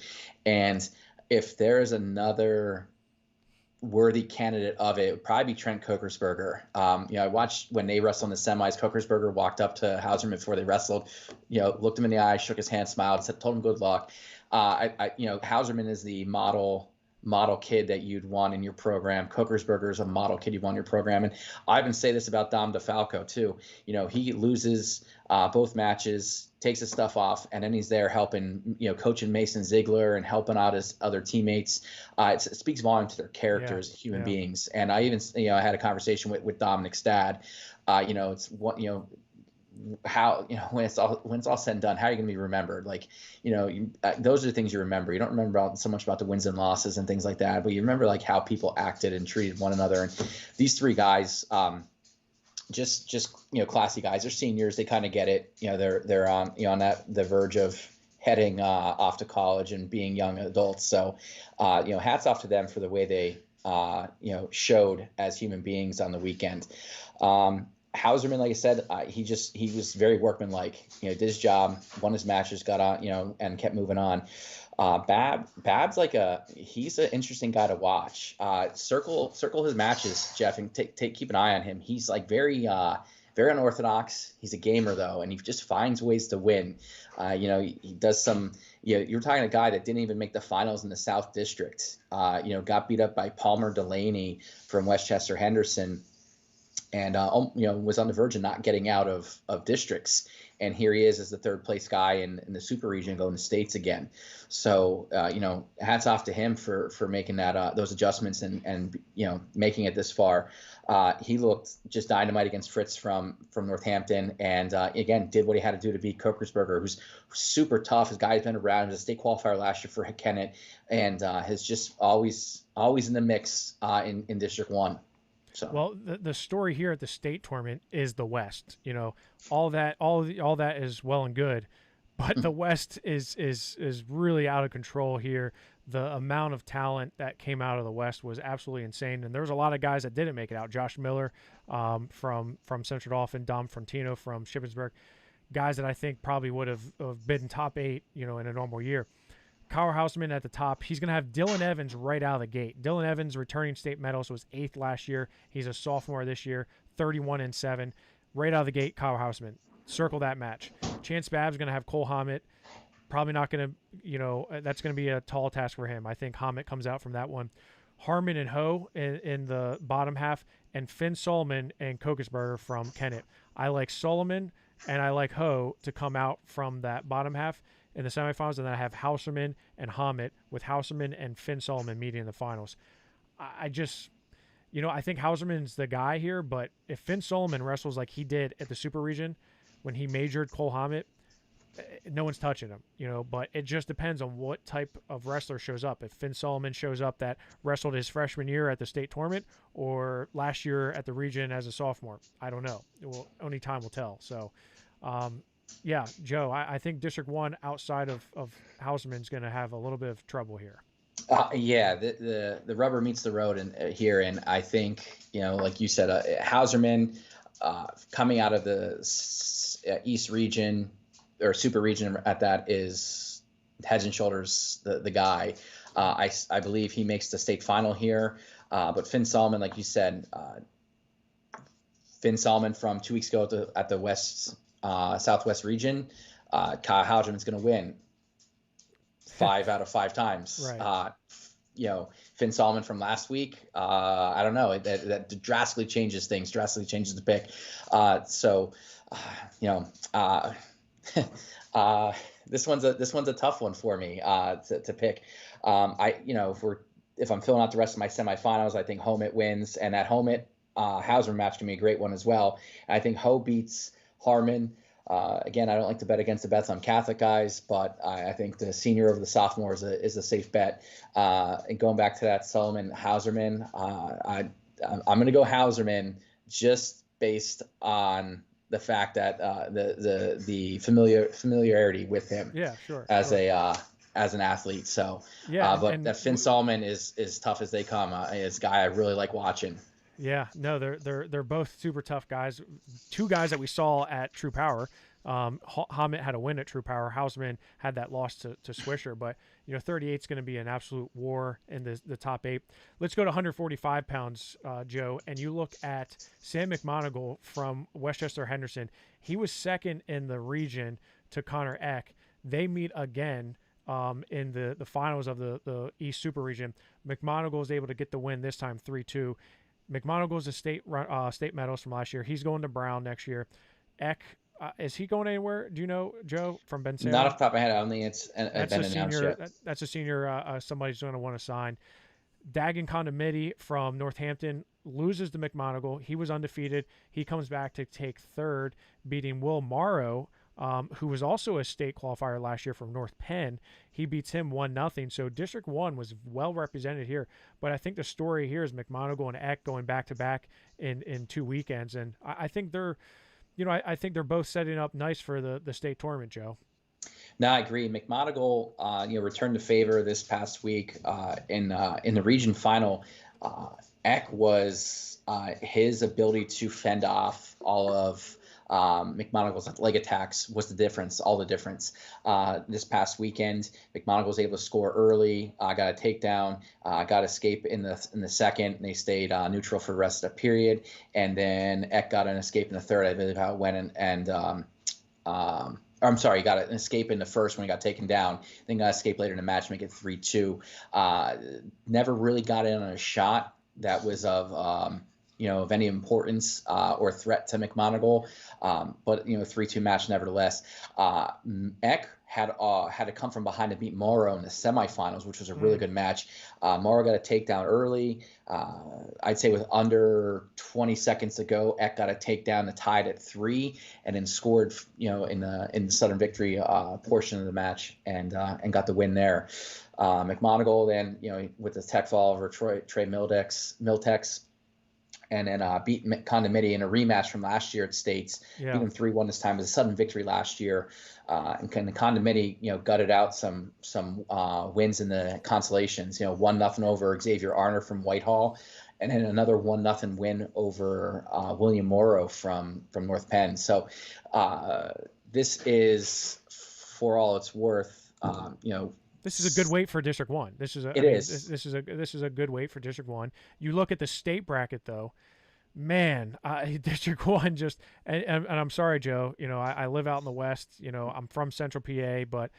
And if there is another worthy candidate of it, would probably be Trent Kokersberger. I watched when they wrestled in the semis. Kokersberger walked up to Hauserman before they wrestled, looked him in the eye, shook his hand, smiled, told him good luck. Hauserman is the model kid that you'd want in your program. Kokersberger is a model kid you'd want in your program. And I even say this about Dom DeFalco too. He loses both matches, takes his stuff off, and then he's there helping, coaching Mason Ziegler and helping out his other teammates. It speaks volume to their character as human beings. And I even, I had a conversation with Dominic Stad. It's what, how when it's all said and done, how are you going to be remembered? Like, those are the things you remember. You don't remember so much about the wins and losses and things like that, but you remember like how people acted and treated one another. And these three guys, just classy guys. They're seniors. They kind of get it. They're on on the verge of heading off to college and being young adults. So hats off to them for the way they showed as human beings on the weekend. Hauserman, like I said, he was very workmanlike. Did his job, won his matches, got on, and kept moving on. Bab's he's an interesting guy to watch. Circle his matches, Jeff, and keep an eye on him. He's like very unorthodox. He's a gamer though, and he just finds ways to win. He does some. You're talking a guy that didn't even make the finals in the South District. Got beat up by Palmer Delaney from Westchester Henderson. And was on the verge of not getting out of districts, and here he is as the third place guy in the super region going to states again. So hats off to him for making those adjustments and making it this far. He looked just dynamite against Fritz from Northampton, and again did what he had to do to beat Kokersberger, who's super tough. His guy's been around, he was a state qualifier last year for Kennett, and has just always in the mix in District 1. So. Well, the story here at the state tournament is the West. All that is well and good, but the West is really out of control here. The amount of talent that came out of the West was absolutely insane, and there was a lot of guys that didn't make it out. Josh Miller from Central Dauphin, Dom Frontino from Shippensburg, guys that I think probably would have been top 8, in a normal year. Kyle Hauserman at the top. He's going to have Dylan Evans right out of the gate. Dylan Evans, returning state medalist, was 8th last year. He's a sophomore this year, 31-7. Right out of the gate, Kyle Hauserman. Circle that match. Chance Babb's going to have Cole Hammett. Probably not going to, that's going to be a tall task for him. I think Hammett comes out from that one. Harmon and Ho in the bottom half, and Finn Solomon and Kokersberger from Kennett. I like Solomon and I like Ho to come out from that bottom half in the semifinals, and then I have Hauserman and Hammett, with Hauserman and Finn Solomon meeting in the finals. I just, I think Hauserman's the guy here, but if Finn Solomon wrestles like he did at the Super Region when he majored Cole Hammett, no one's touching him, but it just depends on what type of wrestler shows up. If Finn Solomon shows up that wrestled his freshman year at the state tournament or last year at the region as a sophomore, I don't know. Only time will tell. So, yeah, Joe, I think District 1 outside of Hauserman's going to have a little bit of trouble here. Yeah, the rubber meets the road here, and I think, like you said, Hauserman coming out of the East region or Super region at that is heads and shoulders the guy. I believe he makes the state final here, but Finn Solomon, like you said, Finn Solomon from 2 weeks ago at the Southwest region, Kyle Hauserman's going to win 5 out of 5 times. Right. Finn Solomon from last week, I don't know, that drastically changes things, drastically changes the pick. This one's a tough one for me to pick. If we're if I'm filling out the rest of my semifinals, I think Homit wins, and that Homit Hauser match can be a great one as well. And I think Ho beats Harmon. Again, I don't like to bet against the bets on Catholic guys, but I think the senior over the sophomore is a safe bet. And going back to that Sullivan Hauserman, I'm going to go Hauserman just based on the fact that the familiarity with him. Yeah, sure. As an athlete. So, yeah, but that Finn Solomon is tough as they come. Is a guy I really like watching. Yeah, no, they're both super tough guys. Two guys that we saw at True Power. Hamit had a win at True Power. Hauserman had that loss to Swisher, but 38 is going to be an absolute war in the top 8. Let's go to 145 pounds, Joe, and you look at Sam Mcmonagle from Westchester Henderson. He was second in the region to Connor Eck. They meet again in the finals of the East Super Region. Mcmonagle is able to get the win this time, 3-2. Mcmonagle is a state medalist from last year. He's going to Brown next year. Eck, is he going anywhere? Do you know, Joe, from Ben? Not off the top of my head. I don't think it's been announced yet. That's a senior somebody's going to want to sign. Jagger Condomidi from Northampton loses to Mcmonagle. He was undefeated. He comes back to take third, beating Will Morrow, who was also a state qualifier last year from North Penn. He beats him 1-0. So District 1 was well represented here. But I think the story here is Mcmonagle and Eck going back-to-back in 2 weekends. And I think they're, I think they're both setting up nice for the state tournament, Joe. No, I agree. Mcmonagle, returned to favor this past week in the region final. Eck was his ability to fend off all of Mcmonagle's leg attacks was all the difference. This past weekend, Mcmonagle was able to score early, got a takedown, got escape in the second, and they stayed neutral for the rest of the period. And then Eck got an escape in the third, I believe how it went, I'm sorry, he got an escape in the first when he got taken down, then got an escape later in the match, make it 3-2. Never really got in on a shot that was of any importance or threat to Mcmonagle, but 3-2 match nevertheless. Eck had to come from behind to beat Morrow in the semifinals, which was a really good match. Morrow got a takedown early. I'd say with under 20 seconds to go, Eck got a takedown to tie it at 3, and then scored in the Southern Victory portion of the match and got the win there. Mcmonagle then with the tech fall over Trey Miltex. And then beat Condomidi in a rematch from last year at States. Yeah. Beat him 3-1 this time. It was a sudden victory last year. And Condomidi, gutted out some wins in the consolations. 1-0 over Xavier Arner from Whitehall, and then another 1-0 win over William Morrow from North Penn. So this is, for all it's worth, This is a good weight for District 1. This is a good weight for District 1. You look at the state bracket though, man, District 1 just and I'm sorry, Joe, I live out in the West, I'm from Central PA, but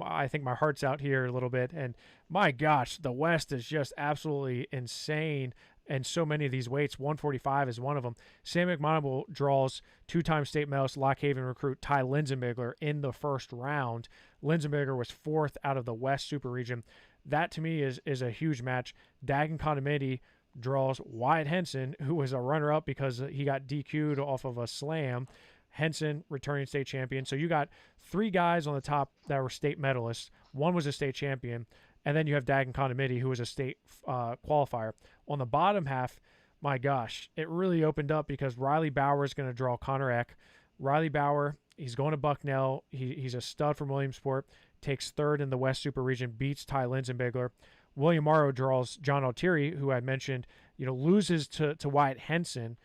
I think my heart's out here a little bit, and my gosh, the West is just absolutely insane. And so many of these weights, 145 is one of them. Sam Mcmonagle draws 2-time state medalist Lock Haven recruit Ty Linsenbigler in the first round. Linsenbigler was 4th out of the West Super Region. That to me is a huge match. Jagger Condomidi draws Wyatt Henson, who was a runner-up because he got DQ'd off of a slam. Henson, returning state champion. So you got 3 guys on the top that were state medalists. One was a state champion. And then you have Jagger Condomidi, who was a state qualifier. On the bottom half, my gosh, it really opened up because Riley Bauer is going to draw Connor Eck. Riley Bauer, he's going to Bucknell. He's a stud from Williamsport. Takes 3rd in the West Super Region, beats Ty Linsenbigler. William Morrow draws John Altieri, who I mentioned, loses to Wyatt Henson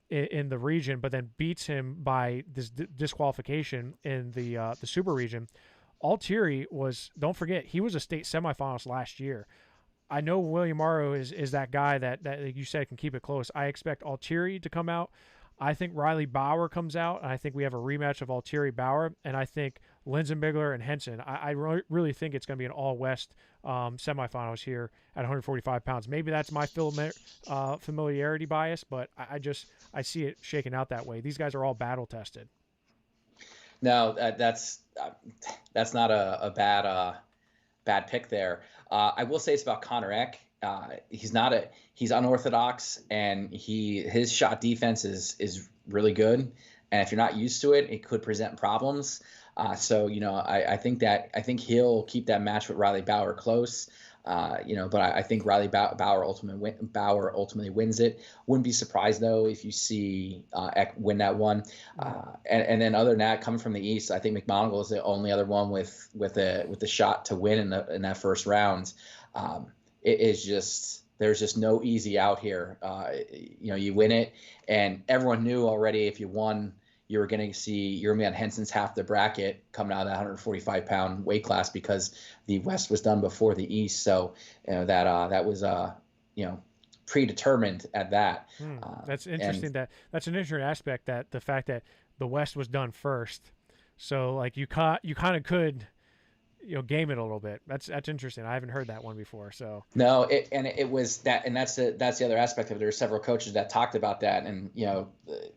in the region, but then beats him by this disqualification in the Super Region. Altieri was, don't forget, he was a state semifinalist last year. I know William Morrow is that guy that you said can keep it close. I expect Altieri to come out. I think Riley Bauer comes out, and I think we have a rematch of Altieri Bauer, and I think Linsenbigler and Henson. I really think it's going to be an all-West semifinals here at 145 pounds. Maybe that's my familiarity bias, but I see it shaking out that way. These guys are all battle-tested. No, that's not a bad bad pick there. I will say it's about Connor Eck. He's unorthodox, and his shot defense is really good. And if you're not used to it, it could present problems. So I think he'll keep that match with Riley Bauer close. But I think Riley Bauer ultimately wins it. Wouldn't be surprised though if you see Eck win that one. And then other than that, coming from the East, I think Mcmonagle is the only other one with a shot to win in that first round. It is just, there's just no easy out here. You win it, and everyone knew already if you won, you're going to be on Henson's half the bracket coming out of that 145-pound weight class, because the West was done before the East. So that was predetermined at that. That's interesting. That's an interesting aspect, that the fact that the West was done first. So like you kind of could game it a little bit. That's interesting. I haven't heard that one before. So no, it was that, and that's the other aspect of it. There are several coaches that talked about that, and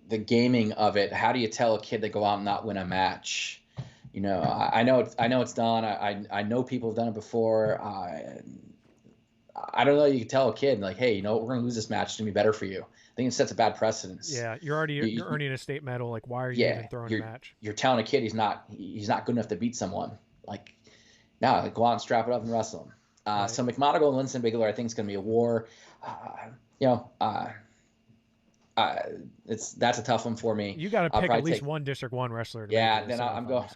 the gaming of it. How do you tell a kid to go out and not win a match? I know it's done. I know people have done it before. I don't know. You can tell a kid like, hey, we're going to lose this match. It's going to be better for you. I think it sets a bad precedence. Yeah, you're earning a state medal. Like, why are you even throwing a match? You're telling a kid he's not good enough to beat someone. Like, no, go out and strap it up and wrestle him. Right. So Mcmonagle and Linson Bigler, I think it's going to be a war. That's a tough one for me. You got to pick at least one District 1 wrestler. I'm going.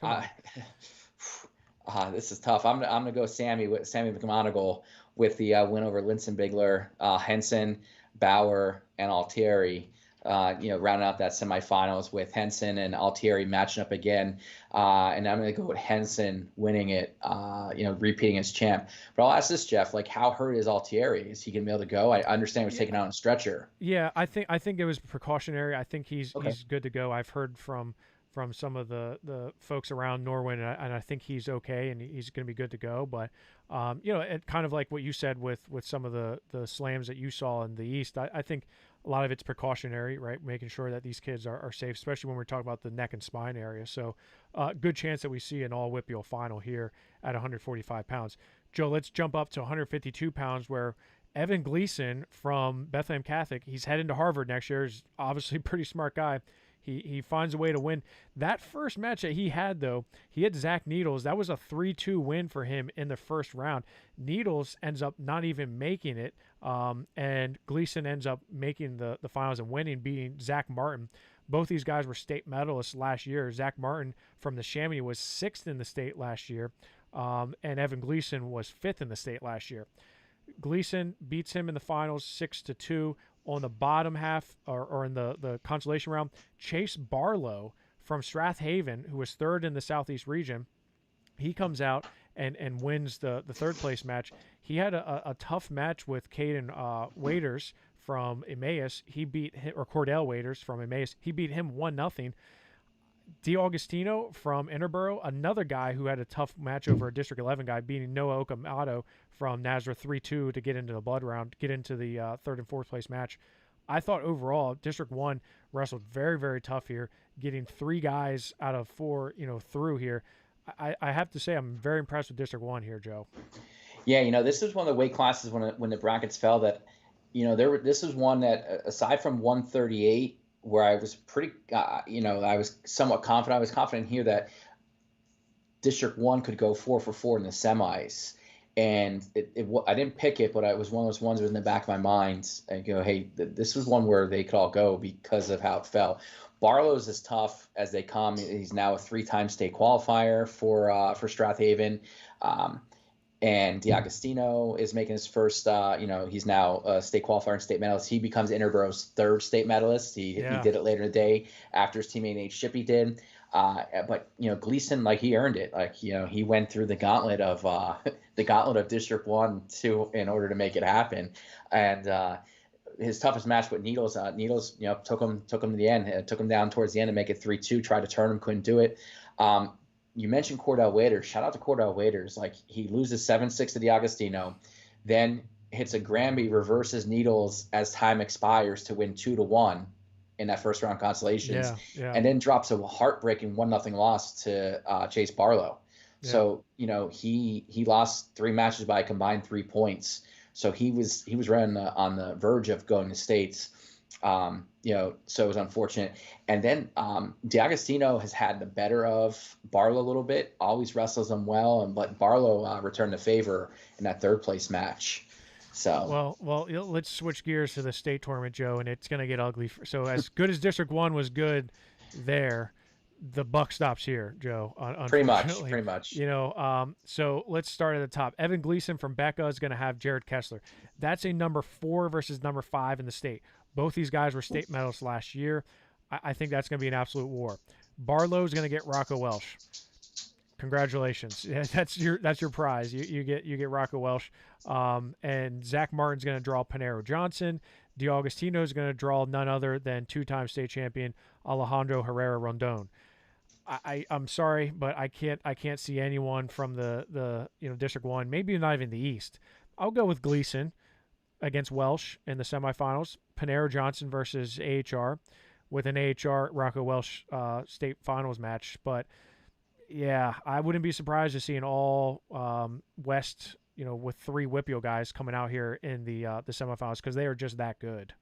This is tough. I'm going to go Sammy Mcmonagle with the win over Linson Bigler, Henson, Bauer, and Altieri. Rounding out that semifinals with Henson and Altieri matching up again. And I'm going to go with Henson winning it, repeating as champ. But I'll ask this, Jeff, like, how hurt is Altieri? Is he going to be able to go? I understand he was taken out on a stretcher. Yeah, I think it was precautionary. I think he's good to go. I've heard from some of the folks around Norwin, and I think he's okay, and he's going to be good to go. But, it kind of like what you said with some of the slams that you saw in the East, I think a lot of it's precautionary, right? Making sure that these kids are safe, especially when we're talking about the neck and spine area. So good chance that we see an all-WPIAL final here at 145 pounds. Joe, let's jump up to 152 pounds where Evan Gleason from Bethlehem Catholic, he's heading to Harvard next year. He's obviously a pretty smart guy. He finds a way to win. That first match that he had, though, he had Zach Needles. That was a 3-2 win for him in the first round. Needles ends up not even making it, and Gleason ends up making the finals and winning, beating Zach Martin. Both these guys were state medalists last year. Zach Martin from the Chamonix was 6th in the state last year, and Evan Gleason was 5th in the state last year. Gleason beats him in the finals 6-2. On the bottom half, or in the consolation round, Chase Barlow from Strathaven, who was 3rd in the Southeast region, he comes out and wins the 3rd place match. He had a tough match with Caden Waiters from Emmaus. He beat him, or Cordell Waiters from Emmaus. He beat him 1-0. DiAugustino from Interboro, another guy who had a tough match over a District 11 guy, beating Noah Okamoto from Nazareth 3-2 to get into the blood round, get into the 3rd and 4th place match. I thought overall District 1 wrestled very, very tough here, getting 3 guys out of 4 through here. I have to say I'm very impressed with District 1 here, Joe. Yeah, this is one of the weight classes when the brackets fell that, this is one that, aside from 138, where I was pretty, I was somewhat confident. I was confident here that District 1 could go 4 for 4 in the semis. And I didn't pick it, but it was one of those ones that was in the back of my mind. I go, hey, this was one where they could all go because of how it fell. Barlow's as tough as they come. He's now a 3-time state qualifier for Strathaven. And DiAugustino is making his first, he's now a state qualifier and state medalist. He becomes Interboro's 3rd state medalist. He did it later in the day after his teammate Nate Shippey did. But Gleason, he earned it. He went through the gauntlet of District 1 in order to make it happen. And his toughest match with Needles, took him to the end, took him down towards the end to make it 3-2, tried to turn him, couldn't do it. You mentioned Cordell Waiters. Shout out to Cordell Waiters. He loses 7-6 to DiAugustino, then hits a Granby, reverses Needles as time expires to win 2-1 in that first round consolations, and then drops a heartbreaking 1-0 loss to Chase Barlow. Yeah. So, he lost 3 matches by a combined 3 points. So he was right on the verge of going to states. So it was unfortunate. And then D'Agostino has had the better of Barlow a little bit, always wrestles him well, but Barlow returned the favor in that 3rd place match. So Well, let's switch gears to the state tournament, Joe, and it's going to get ugly. So as good as District 1 was good there, the buck stops here, Joe, unfortunately. pretty much. So let's start at the top. Evan Gleason from Becca is going to have Jared Kessler. That's a number 4 versus number 5 in the state. Both these guys were state medalists last year. I think that's going to be an absolute war. Barlow's going to get Rocco Welsh. Congratulations. That's your prize. You get Rocco Welsh. And Zach Martin's going to draw Panero Johnson. D'Agostino is going to draw none other than 2-time state champion Alejandro Herrera Rondon. I'm sorry, but I can't see anyone from the District 1, maybe not even the East. I'll go with Gleason against Welsh in the semifinals. Panero Johnson versus AHR with an AHR Rocco Welsh state finals match. But yeah, I wouldn't be surprised to see an all West, with 3 Whippio guys coming out here in the semifinals because they are just that good.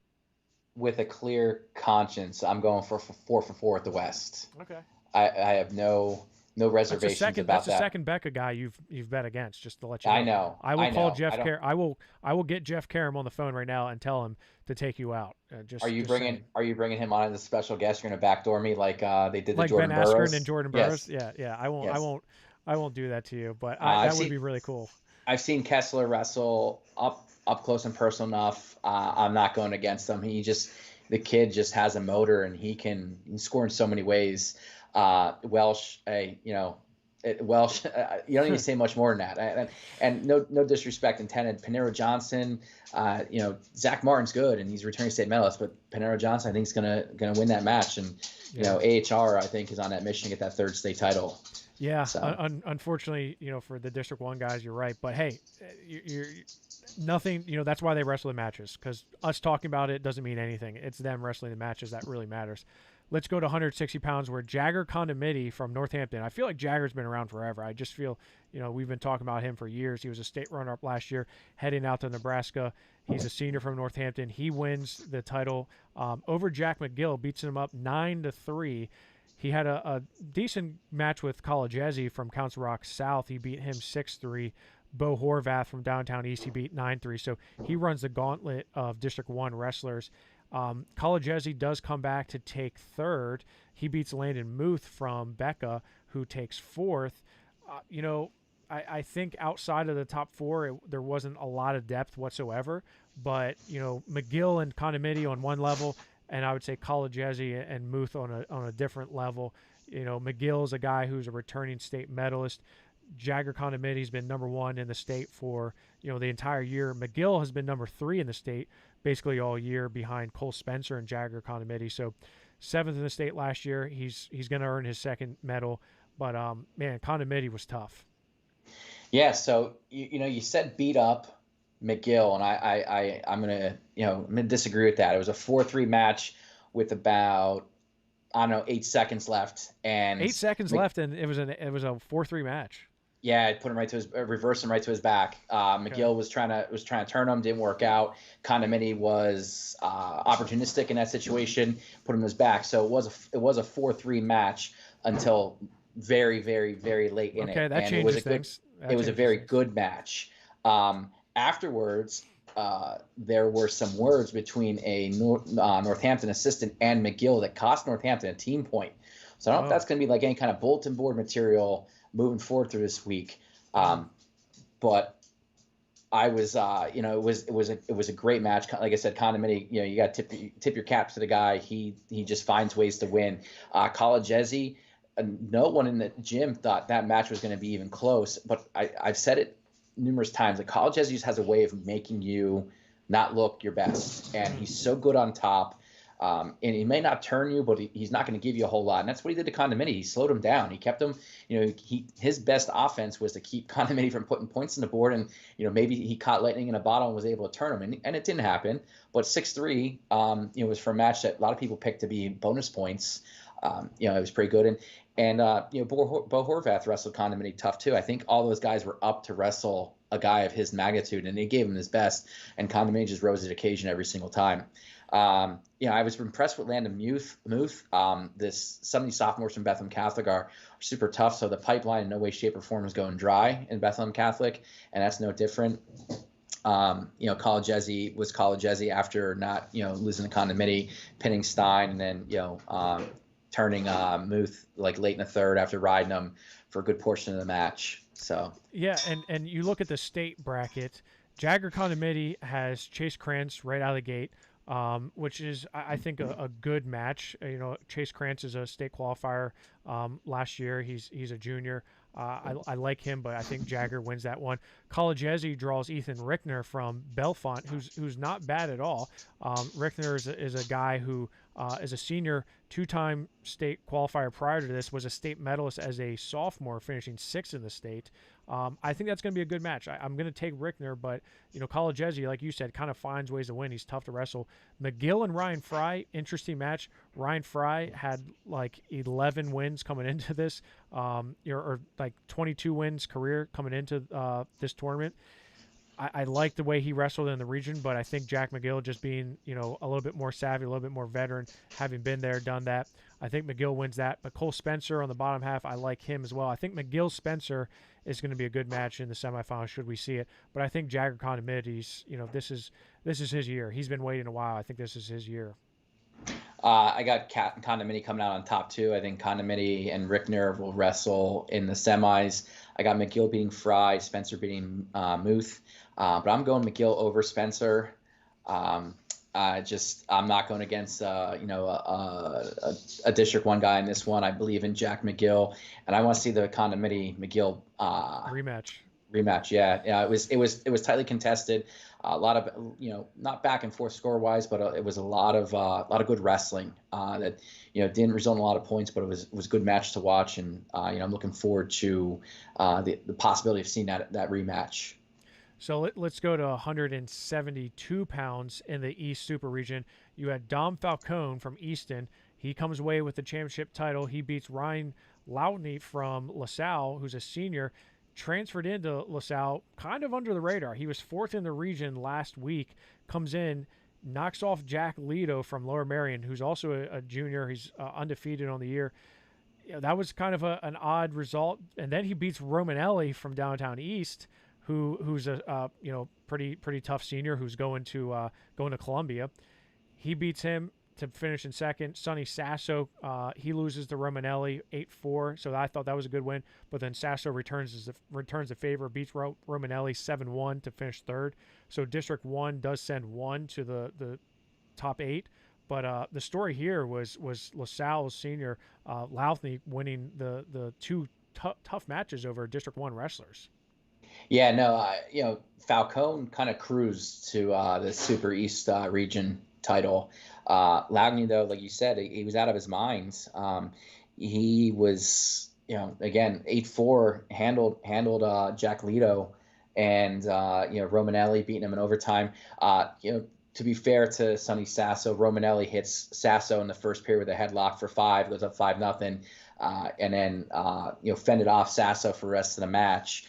With a clear conscience, I'm going for 4 at the West. Okay. I have no reservations about that. That's the second Becca guy you've bet against, just to let you know. I know. I will call Jeff Karam. I will get Jeff Karam on the phone right now and tell him to take you out. Are you bringing him on as a special guest? You're going to backdoor me like they did like Jordan Ben Burroughs? Askren and Jordan Burroughs? Yes. Yeah. I won't do that to you, but that would be really cool. I've seen Kessler wrestle up close and personal enough. I'm not going against him. The kid just has a motor and he can score in so many ways. Welsh, Welsh, you don't need to say much more than that. And no disrespect intended. Panero Johnson, Zach Martin's good and he's returning state medalist, but Panero Johnson I think is gonna win that match. And AHR I think is on that mission to get that 3rd state title. Yeah, so. Unfortunately, for the District 1 guys, you're right. But hey, you're nothing. That's why they wrestle the matches, because us talking about it doesn't mean anything. It's them wrestling the matches that really matters. Let's go to 160 pounds where Jagger Condomidi from Northampton. I feel like Jagger's been around forever. I just feel, we've been talking about him for years. He was a state runner-up last year, heading out to Nebraska. He's a senior from Northampton. He wins the title over Jack McGill, beats him up 9-3. He had a decent match with College Ezzy from Council Rock South. He beat him 6-3. Bo Horvath from downtown East, he beat 9-3. So he runs the gauntlet of District 1 wrestlers. College Ezzy does come back to take 3rd. He beats Landon Muth from Becca, who takes 4th. I think outside of the top 4, there wasn't a lot of depth whatsoever. But, McGill and Condomidi on one level, and I would say College Ezzy and Muth on a different level. McGill is a guy who's a returning state medalist. Jagger Condomidi's been number 1 in the state for the entire year. McGill has been number 3 in the state basically all year behind Cole Spencer and Jagger Condomidi. So 7th in the state last year. He's going to earn his 2nd medal. But man, Condomidi was tough. Yeah. So you said beat up McGill, and I'm gonna disagree with that. It was a 4-3 match with about 8 seconds left, and 8 seconds left, and it was a 4-3 match. Yeah, I put him right to reverse him right to his back. McGill was trying to turn him, didn't work out. Condomidi was opportunistic in that situation, put him to his back. So it was a 4-3 match until very, very, very late in it. Okay, that changes things. It was a very good match. Afterwards, there were some words between a Northampton assistant and McGill that cost Northampton a team point. So I don't know if that's going to be like any kind of bulletin board material moving forward through this week. But I was, it was a great match. Like I said, Condomidi, you got to tip your caps to the guy. He just finds ways to win. College Ezzy, no one in the gym thought that match was going to be even close. But I've said it numerous times. Like College Ezzy has a way of making you not look your best, and he's so good on top. And he may not turn you, but he's not going to give you a whole lot. And that's what he did to Condomidi. He slowed him down. He kept him, his best offense was to keep Condomidi from putting points on the board. And, maybe he caught lightning in a bottle and was able to turn him. And it didn't happen. But 6-3, was for a match that a lot of people picked to be bonus points. it was pretty good. And Bo Horvath wrestled Condomidi tough too. I think all those guys were up to wrestle a guy of his magnitude, and he gave him his best. And Condomidi just rose to the occasion every single time. I was impressed with Landon Muth. Some of these sophomores from Bethlehem Catholic are super tough, so the pipeline in no way, shape, or form is going dry in Bethlehem Catholic, and that's no different. College Ezzy was College Ezzy after not, losing the Condomidi, pinning Stein, and then, turning Muth like late in the third after riding him for a good portion of the match. So yeah, and you look at the state bracket, Jagger Condomidi has Chase Krantz right out of the gate, which is, I think, a good match. Chase Krantz is a state qualifier last year. He's a junior. I like him, but I think Jagger wins that one. College Ezzy draws Ethan Rickner from Belfont, who's not bad at all. Rickner is a guy who is a senior, two-time state qualifier prior to this, was a state medalist as a sophomore, finishing sixth in the state. I think that's going to be a good match. I'm going to take Rickner, but College Ezzy, like you said, kind of finds ways to win. He's tough to wrestle. McGill and Ryan Fry, interesting match. Ryan Fry had like 11 wins coming into this, or like 22 wins career coming into this tournament. I like the way he wrestled in the region, but I think Jack McGill, just being, a little bit more savvy, a little bit more veteran, having been there, done that, I think McGill wins that. But Cole Spencer on the bottom half, I like him as well. I think McGill-Spencer is going to be a good match in the semifinals, should we see it. But I think Jagger Condomidi's, this is his year. He's been waiting a while. I think this is his year. I got Condomidi coming out on top too. I think Condomidi and Rickner will wrestle in the semis. I got McGill beating Fry, Spencer beating Muth. But I'm going McGill over Spencer. I'm not going against a District 1 guy in this one. I believe in Jack McGill, and I want to see the Condomidi McGill rematch. Yeah. It was tightly contested. A lot of not back and forth score wise, but it was a lot of good wrestling that didn't result in a lot of points, but it was a good match to watch, and I'm looking forward to the possibility of seeing that rematch. So let's go to 172 pounds in the East Super Region. You had Dom Falcone from Easton. He comes away with the championship title. He beats Ryan Loudney from LaSalle, who's a senior, transferred into LaSalle kind of under the radar. He was fourth in the region last week, comes in, knocks off Jack Lido from Lower Merion, who's also a junior. He's undefeated on the year. That was kind of an odd result. And then he beats Romanelli from Downtown East, who's a pretty tough senior who's going to Columbia. He beats him to finish in second. Sonny Sasso, he loses to Romanelli 8-4, so I thought that was a good win. But then Sasso returns the favor, beats Romanelli 7-1 to finish third. So District 1 does send one to the top 8. But the story here was LaSalle's senior Louthney winning the two tough matches over District 1 wrestlers. Yeah, no, Falcone kind of cruised to the Super East region title. Loudney, though, like you said, he was out of his mind. He was, again, 8-4, handled Jack Lido, and Romanelli beating him in overtime. To be fair to Sonny Sasso, Romanelli hits Sasso in the first period with a headlock for 5, goes up 5-0, and then fended off Sasso for the rest of the match.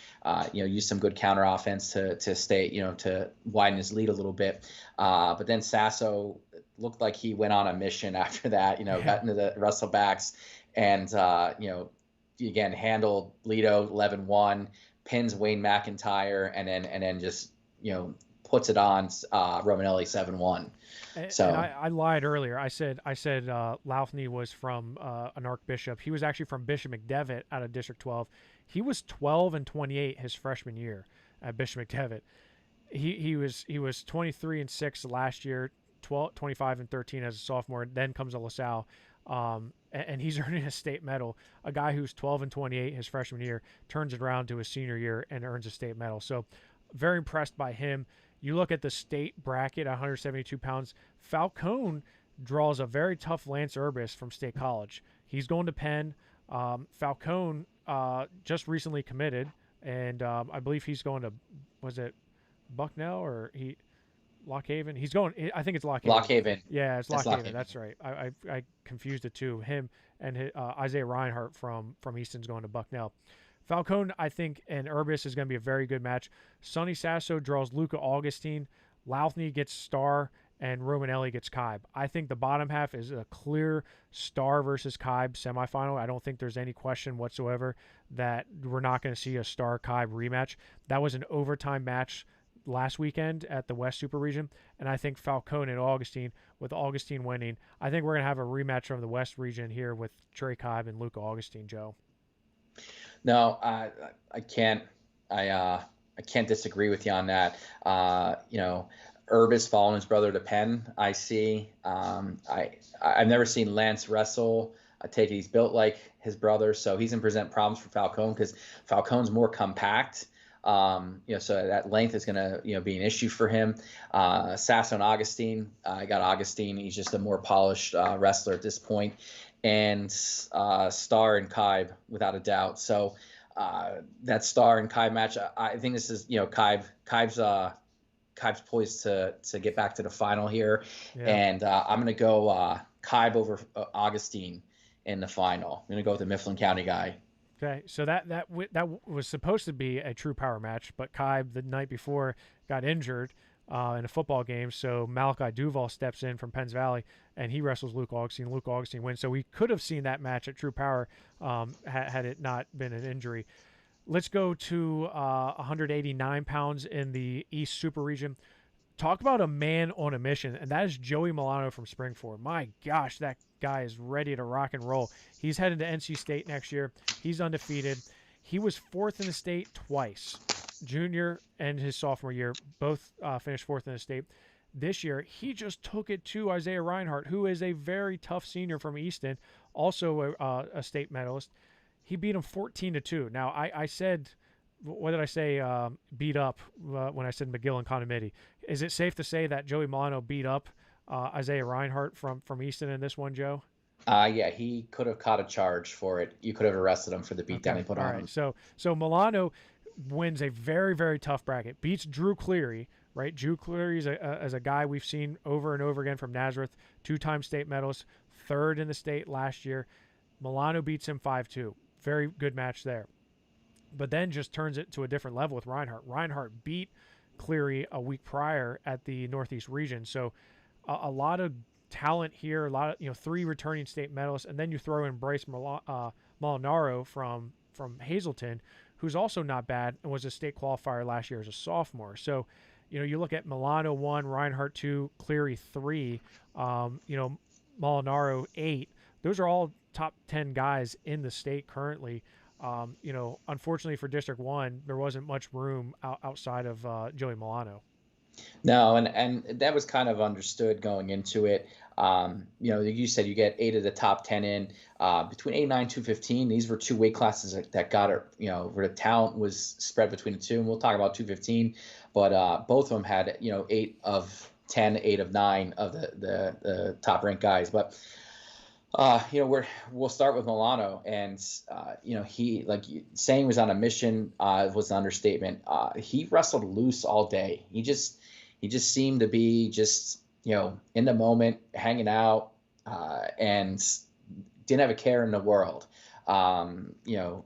Used some good counter offense to stay, to widen his lead a little bit. But then Sasso looked like he went on a mission after that. Got into the wrestlebacks, and again handled Lido 11-1, pins Wayne McIntyre, and then just puts it on Romanelli 7-1. So and I lied earlier. I said Louthney was from an Archbishop. He was actually from Bishop McDevitt out of District 12. He was 12-28 his freshman year at Bishop McDevitt. He was 23-6 last year, 25-13 as a sophomore. Then comes to LaSalle, and he's earning a state medal. A guy who's 12-28 his freshman year turns it around to his senior year and earns a state medal. So very impressed by him. You look at the state bracket, 172 pounds. Falcone draws a very tough Lance Urbis from State College. He's going to Penn. Falcone just recently committed, and I believe he's going to, was it Bucknell, or Lockhaven. He's going. I think it's Lockhaven. Lockhaven. Yeah, it's It's Lockhaven. Lockhaven. That's right. I confused the two. Him and Isaiah Reinhardt from Easton's going to Bucknell. Falcone, I think, and Urbis is going to be a very good match. Sonny Sasso draws Luca Augustine. Louthney gets Starr, and Romanelli gets Kaib. I think the bottom half is a clear Starr versus Kaib semifinal. I don't think there's any question whatsoever that we're not going to see a Starr Kaib rematch. That was an overtime match last weekend at the West Super Region, and I think Falcone and Augustine, with Augustine winning, I think we're going to have a rematch from the West region here with Trey Kaib and Luca Augustine, Joe. No, I can't. I can't disagree with you on that. Urbis following his brother to Penn. I see. I've never seen Lance wrestle. I take it he's built like his brother, so he's gonna present problems for Falcone because Falcone's more compact. So that length is gonna be an issue for him. Sasso and Augustine. I got Augustine. He's just a more polished wrestler at this point, and Starr and Kaib without a doubt. So that Starr and Kaib match, I think this is Kaib's poised to get back to the final here, and I'm gonna go Kaib over Augustine in the final. I'm gonna go with the Mifflin County guy. Okay, so that was supposed to be a true power match, but Kaib the night before got injured in a football game, so Malachi Duval steps in from Penns Valley and he wrestles Luke Augustine. Luke Augustine wins, so we could have seen that match at True Power had it not been an injury. Let's go to 189 pounds in the East Super Region. Talk about a man on a mission, and that is Joey Milano from Springford. My gosh, that guy is ready to rock and roll. He's headed to NC State next year. He's undefeated. He was fourth in the state twice, junior and his sophomore year. Both finished fourth in the state. This year, he just took it to Isaiah Reinhardt, who is a very tough senior from Easton, also a state medalist. He beat him 14-2. Now, I said, what did I say, beat up when I said McGill and Condomidi? Is it safe to say that Joey Milano beat up Isaiah Reinhardt from Easton in this one, Joe? Yeah, he could have caught a charge for it. You could have arrested him for the beatdown he put on him. So Milano wins a very, very tough bracket. Beats Drew Cleary, right? Drew Cleary is a guy we've seen over and over again from Nazareth, two-time state medalist, third in the state last year. Milano beats him 5-2. Very good match there. But then just turns it to a different level with Reinhardt. Reinhardt beat Cleary a week prior at the Northeast region. So a lot of talent here, a lot of, three returning state medalists, and then you throw in Bryce Molinaro from Hazleton, who's also not bad and was a state qualifier last year as a sophomore. So, you look at Milano 1, Reinhardt 2, Cleary 3, Molinaro 8. Those are all top 10 guys in the state currently. Unfortunately for District 1, there wasn't much room outside of Joey Milano. No, and that was kind of understood going into it. You said you get 8 of the top 10 in. Between 89 and 215, these were two weight classes that got it, where the talent was spread between the two. And we'll talk about 215, but both of them had, 8 of 10, 8 of 9 of the top ranked guys. But we'll start with Milano, and he, like saying was on a mission was an understatement. He wrestled loose all day. He just seemed to be just in the moment, hanging out, and didn't have a care in the world.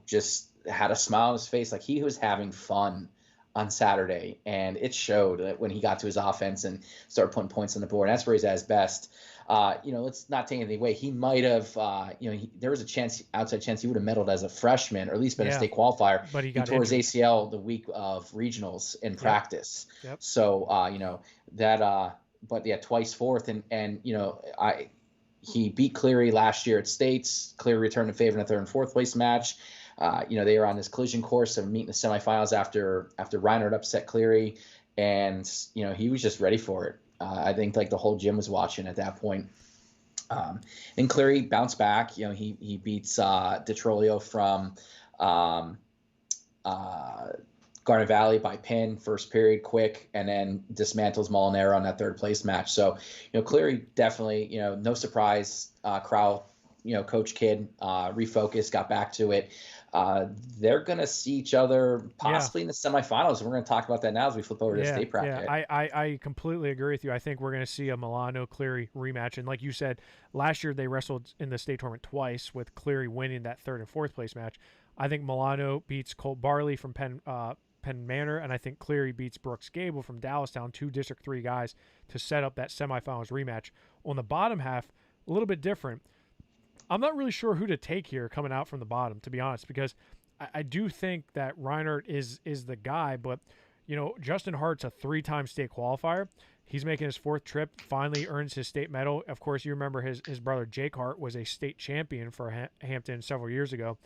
Just had a smile on his face, like he was having fun on Saturday, and it showed when he got to his offense and started putting points on the board. And that's where he's at his best. Let's not take anything away. He might have, there was a outside chance he would have medaled as a freshman, or at least been a state qualifier. But he tore his ACL the week of regionals in practice. Yep. So, but yeah, twice fourth, and he beat Cleary last year at States. Cleary returned in favor in a third and fourth place match. They were on this collision course of meeting the semifinals after Reinhardt upset Cleary, and he was just ready for it. I think like the whole gym was watching at that point. And Cleary bounced back. He beats Detrolio from Garnet Valley by pin, first period, quick, and then dismantles Molinaro on that third place match. So Cleary definitely no surprise. Crowell, coach kid, refocused, got back to it. they're going to see each other possibly in the semifinals. We're going to talk about that now as we flip over to the state bracket. Yeah, I completely agree with you. I think we're going to see a Milano-Cleary rematch. And like you said, last year they wrestled in the state tournament twice, with Cleary winning that 3rd and 4th place match. I think Milano beats Colt Barley from Penn Manor, and I think Cleary beats Brooks Gable from Dallastown, 2 District 3 guys, to set up that semifinals rematch. On the bottom half, a little bit different. I'm not really sure who to take here coming out from the bottom, to be honest, because I do think that Reinhardt is the guy, but Justin Hart's a 3-time state qualifier. He's making his 4th trip, finally earns his state medal. Of course, you remember his brother Jake Hart was a state champion for Hampton several years ago.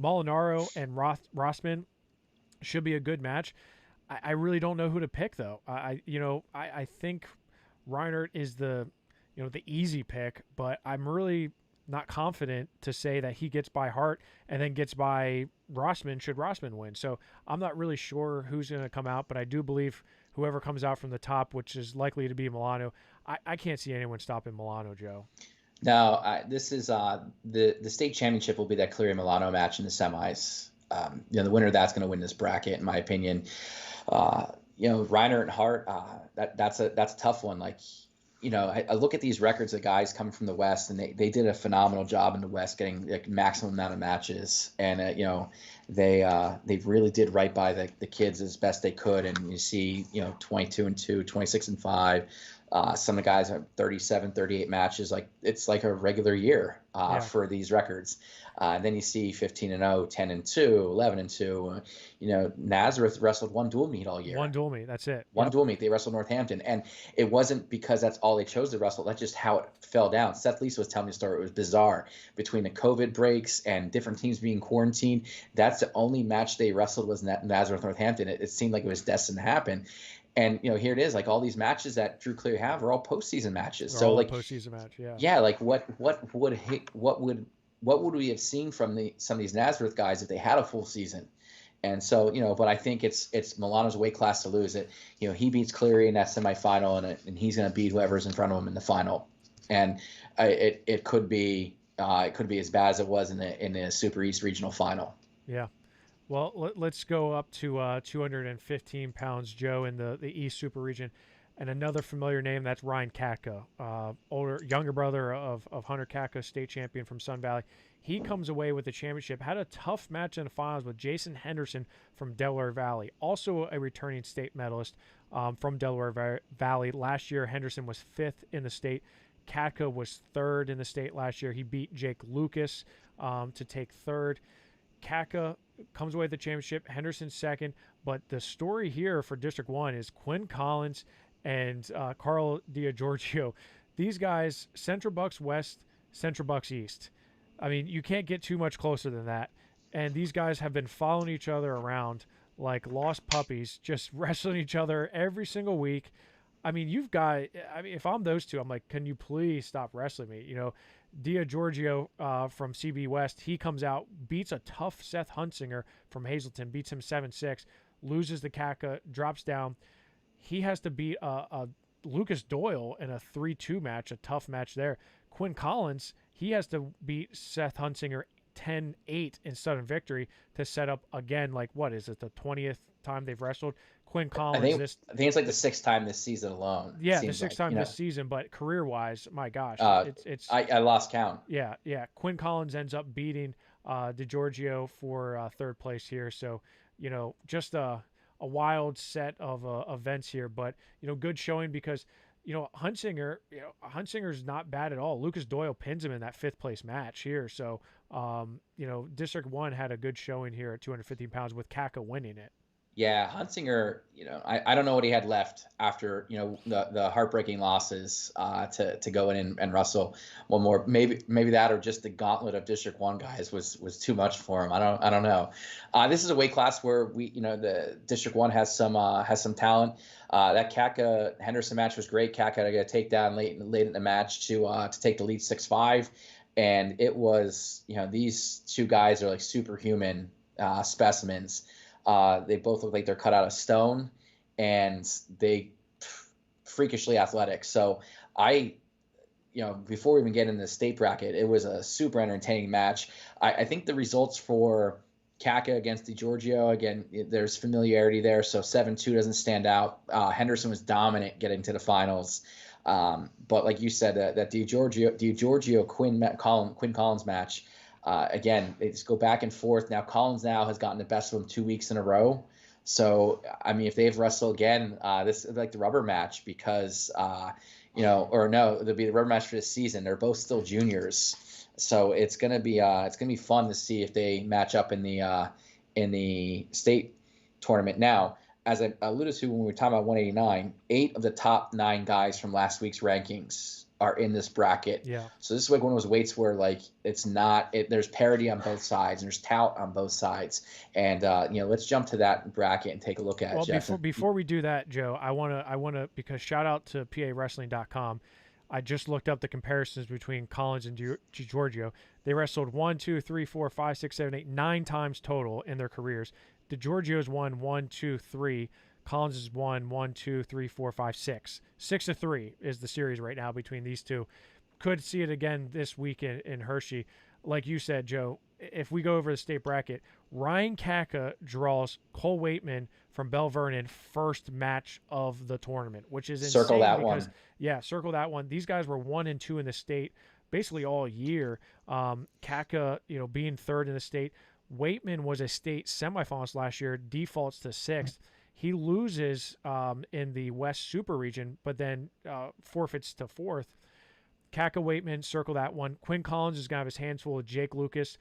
Molinaro and Rossman should be a good match. I really don't know who to pick, though. I think Reinhardt is the easy pick, but I'm really not confident to say that he gets by Hart and then gets by Rossman should Rossman win. So I'm not really sure who's going to come out, but I do believe whoever comes out from the top, which is likely to be Milano, I can't see anyone stopping Milano, Joe. No, this is the state championship will be that Cleary Milano match in the semis. The winner of that's going to win this bracket, in my opinion. Reiner and Hart, that's a tough one. Like, I look at these records of guys coming from the West, and they did a phenomenal job in the West, getting like maximum amount of matches, and they really did right by the kids as best they could. And you see 22-2, 26-5. Some of the guys have 37, 38 matches. Like, it's like a regular year for these records. Then you see 15-0, 10-2, 11-2. Nazareth wrestled 1 dual meet all year. 1 dual meet, that's it. One dual meet. They wrestled Northampton, and it wasn't because that's all they chose to wrestle. That's just how it fell down. Seth Lisa was telling me a story. It was bizarre. Between the COVID breaks and different teams being quarantined, that's the only match they wrestled was Nazareth Northampton. It seemed like it was destined to happen. And here it is. Like, all these matches that Drew Cleary have are all postseason matches. They're so all like postseason match, yeah. Like what would we have seen from some of these Nazareth guys if they had a full season? And so but I think it's Milano's weight class to lose it. He beats Cleary in that semifinal, and he's going to beat whoever's in front of him in the final. And it could be as bad as it was in the Super East regional final. Yeah. Well, let's go up to 215 pounds, Joe, in the East Super Region. And another familiar name, that's Ryan Catka, younger brother of Hunter Catka, state champion from Sun Valley. He comes away with the championship, had a tough match in the finals with Jason Henderson from Delaware Valley, also a returning state medalist from Delaware Valley. Last year, Henderson was 5th in the state. Catka was 3rd in the state last year. He beat Jake Lucas to take 3rd. Catka comes away with the championship, Henderson 2nd. But the story here for District 1 is Quinn Collins and Carl DiGiorgio. These guys, Central Bucks West, Central Bucks East. I mean, you can't get too much closer than that. And these guys have been following each other around like lost puppies, just wrestling each other every single week. I mean, if I'm those two, I'm like, can you please stop wrestling me? DiGiorgio from CB West, he comes out, beats a tough Seth Hunsinger from Hazleton, beats him 7-6, loses the Catka, drops down. He has to beat a Lucas Doyle in a 3-2 match, a tough match there. Quinn Collins, he has to beat Seth Hunsinger 10-8 in sudden victory to set up again, like, what is it, the 20th time they've wrestled? Quinn Collins. I think it's like the 6th time this season alone. Yeah, the 6th time this season, but career-wise, my gosh, I lost count. Yeah. Quinn Collins ends up beating DiGiorgio for 3rd place here. So, just a wild set of events here, but good showing because Hunsinger's not bad at all. Lucas Doyle pins him in that 5th place match here. So, District 1 had a good showing here at 215 pounds with Catka winning it. Yeah, Hunsinger, I don't know what he had left after, the heartbreaking losses to go in and wrestle one more. Maybe that, or just the gauntlet of District 1 guys was too much for him. I don't know. This is a weight class where the District 1 has some talent. That Catka Henderson match was great. Catka got a takedown late in the match to take the lead 6-5. And it was, these two guys are like superhuman specimens. They both look like they're cut out of stone, and they freakishly athletic. So before we even get into the state bracket, it was a super entertaining match. I think the results for Catka against DiGiorgio. Again, there's familiarity there, so 7-2 doesn't stand out. Henderson was dominant getting to the finals. But like you said, that DiGiorgio Quinn Collins match, again, they just go back and forth. Now Collins has gotten the best of them 2 weeks in a row. So, I mean, if they wrestle again, this is like the rubber match because, or no, it'll be the rubber match for this season. They're both still juniors. So it's gonna be fun to see if they match up in the state tournament. Now, as I alluded to when we were talking about 189, 8 of the top 9 guys from last week's rankings are in this bracket. Yeah. So this is like one of those weights where like there's parity on both sides and there's talent on both sides. And let's jump to that bracket and take a look at it. Well, before we do that, Joe, I wanna because shout out to PAWrestling.com. I just looked up the comparisons between Collins and DiGiorgio. They wrestled 1, 2, 3, 4, 5, 6, 7, 8, 9 times total in their careers. DiGiorgio's won 1, 2, 3. Collins has won 1, 2, 3, 4, 5, 6. 6-3 is the series right now between these two. Could see it again this week in Hershey. Like you said, Joe, if we go over the state bracket, Ryan Catka draws Cole Waitman from Bell Vernon first match of the tournament, which is insane. Circle that one. Yeah, circle that one. These guys were 1 and 2 in the state basically all year. Catka, being third in the state. Waitman was a state semifinalist last year, defaults to 6th. He loses in the West Super Region, but then forfeits to 4th. Catka Waitman, circle that one. Quinn Collins is going to have his hands full with Jake Lucas,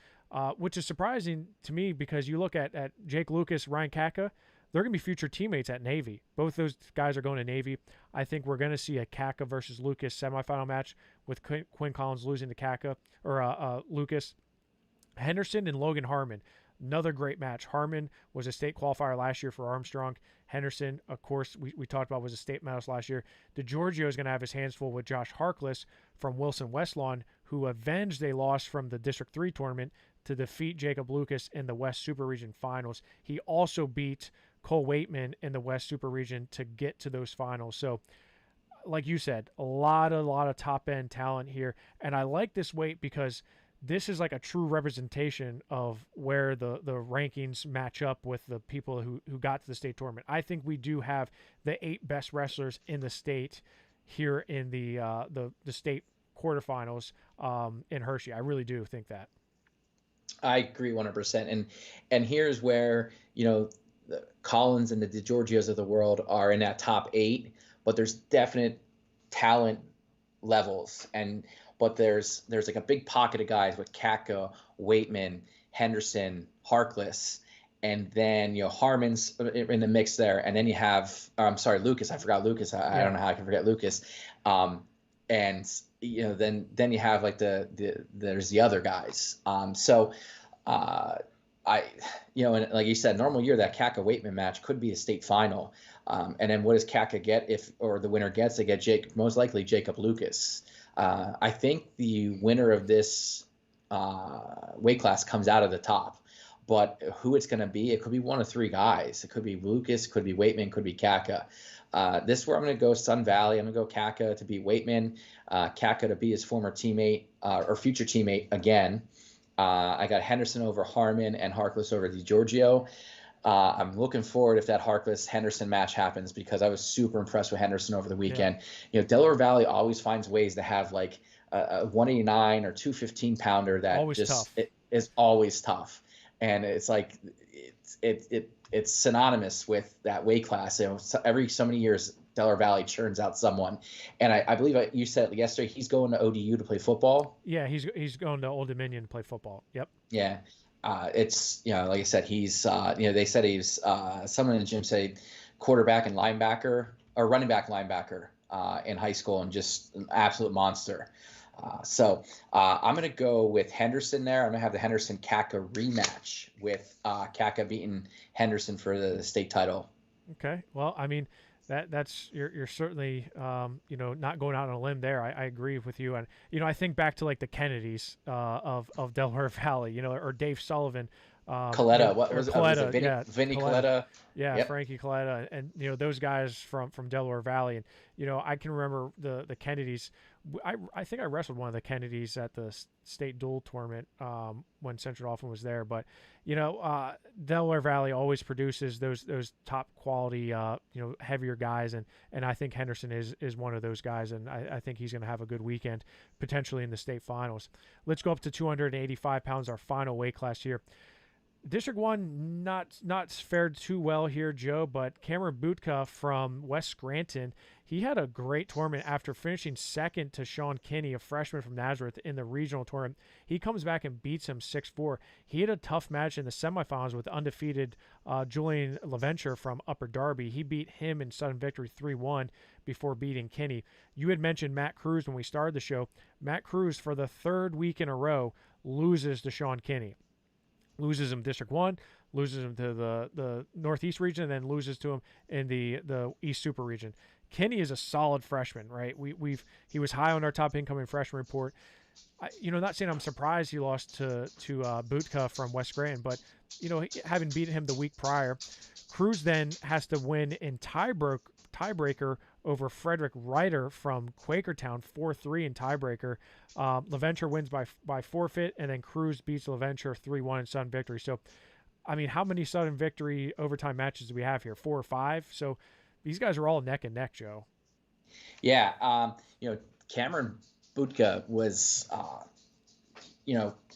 which is surprising to me because you look at Jake Lucas, Ryan Catka, they're going to be future teammates at Navy. Both those guys are going to Navy. I think we're going to see a Catka versus Lucas semifinal match with Quinn Collins losing to Catka or Lucas. Henderson and Logan Harmon, another great match. Harmon was a state qualifier last year for Armstrong. Henderson, of course, we talked about was a state medalist last year. DiGiorgio is going to have his hands full with Josh Harkless from Wilson Westlawn, who avenged a loss from the District 3 tournament to defeat Jacob Lucas in the West Super Region finals. He also beat Cole Waitman in the West Super Region to get to those finals. So, like you said, a lot of top-end talent here. And I like this weight because this is like a true representation of where the rankings match up with the people who got to the state tournament. I think we do have the 8 best wrestlers in the state here in the state quarterfinals in Hershey. I really do think that. I agree 100%. And here's where, the Collins and the DiGiorgios of the world are in that top 8, but there's definite talent levels but there's like a big pocket of guys with Catka, Waitman, Henderson, Harkless, and then Harmon's in the mix there, and then you have Lucas. I forgot Lucas. I don't know how I can forget Lucas. And then you have like there's the other guys. And like you said, normal year that Catka Waitman match could be a state final. And then what does Catka get or the winner gets? They get most likely Jacob Lucas. I think the winner of this weight class comes out of the top, but who it's going to be, it could be one of 3 guys. It could be Lucas, could be Waitman, could be Catka. This is where I'm going to go Sun Valley. I'm going to go Catka to beat Waitman, Catka to be his former teammate or future teammate again. I got Henderson over Harmon and Harkless over DiGiorgio. I'm looking forward if that Harkless-Henderson match happens because I was super impressed with Henderson over the weekend. Yeah. Delaware Valley always finds ways to have like a 189 or 215 pounder that always tough. It is always tough. And it's like it's synonymous with that weight class. Every so many years, Delaware Valley churns out someone. And I believe you said yesterday he's going to ODU to play football. Yeah, he's going to Old Dominion to play football. Yep. Yeah. It's like I said, he's they said he's someone in the gym said quarterback and linebacker or running back linebacker in high school and just an absolute monster. So I'm going to go with Henderson there. I'm going to have the Henderson Catka rematch with Catka beating Henderson for the state title. Okay. Well, I mean, that's you're certainly not going out on a limb there. I agree with you, and I think back to like the Kennedys of Delaware Valley, or Dave Sullivan Coletta, what or was it? Coletta, Vinny Coletta. Coletta? Yeah, Yep. Frankie Coletta, and those guys from Delaware Valley, and I can remember the Kennedys. I think I wrestled one of the Kennedys at the state duel tournament when Central Dauphin was there. But Delaware Valley always produces those top quality heavier guys, and I think Henderson is one of those guys, and I think he's going to have a good weekend potentially in the state finals. Let's go up to 285 pounds, our final weight class here. District 1 not fared too well here, Joe, but Cameron Butka from West Scranton, he had a great tournament after finishing second to Sean Kinney, a freshman from Nazareth, in the regional tournament. He comes back and beats him 6-4. He had a tough match in the semifinals with undefeated Julian LaVenture from Upper Darby. He beat him in sudden victory 3-1 before beating Kinney. You had mentioned Matt Cruz when we started the show. Matt Cruz, for the third week in a row, loses to Sean Kinney. Loses him District 1, loses him to the Northeast region, and then loses to him in the East Super region. Kinney is a solid freshman, right? He was high on our top incoming freshman report. Not saying I'm surprised he lost to Butka from West Scranton, but having beaten him the week prior, Cruz then has to win in tiebreaker over Frederick Ryder from Quakertown, 4-3 in tiebreaker. LaVenture wins by forfeit, and then Cruz beats LaVenture 3-1 in sudden victory. So, how many sudden victory overtime matches do we have here? 4 or 5? So these guys are all neck and neck, Joe. Yeah, Cameron Butka was,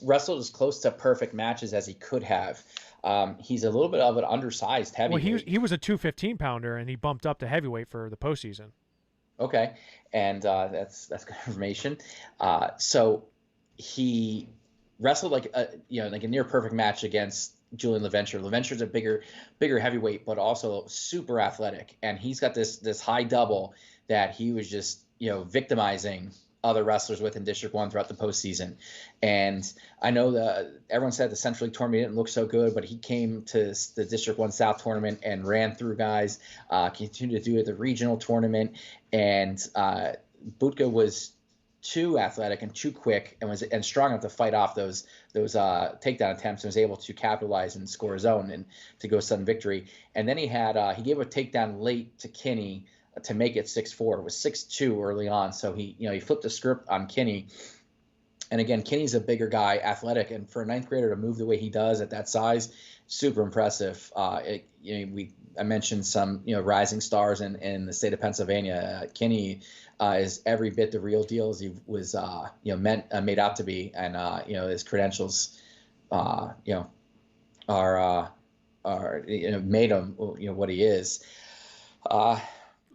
wrestled as close to perfect matches as he could have. He's a little bit of an undersized heavyweight. Well, he was a 215 pounder, and he bumped up to heavyweight for the postseason. Okay, and that's good information. So he wrestled like a near perfect match against Julian LaVenture. LaVenture's a bigger heavyweight, but also super athletic, and he's got this high double that he was just victimizing other wrestlers with in District 1 throughout the postseason. And I know that everyone said the Central League tournament didn't look so good, but he came to the District 1 South tournament and ran through guys, continued to do it at the regional tournament. And Butka was too athletic and too quick and strong enough to fight off those takedown attempts and was able to capitalize and score his own and to go sudden victory. And then he gave a takedown late to Kinney to make it 6-4. It was 6-2 early on, so he flipped the script on Kinney. And again, Kinney's a bigger guy, athletic, and for a ninth grader to move the way he does at that size, super impressive. I mentioned some rising stars in the state of Pennsylvania. Kinney is every bit the real deal as he was made out to be, and his credentials are made him what he is.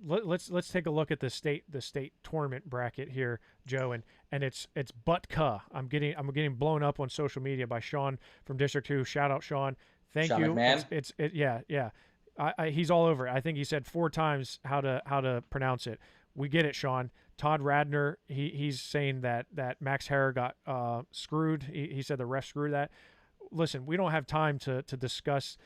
Let's take a look at the state tournament bracket here, Joe, and it's Butka. I'm getting blown up on social media by Sean from District 2. Shout out Sean. Thank Sean you. McMahon? Yeah. He's all over it. I think he said 4 times how to pronounce it. We get it, Sean. Todd Radner, he's saying that Max Herrer got screwed. He said the ref screwed that. Listen, we don't have time to discuss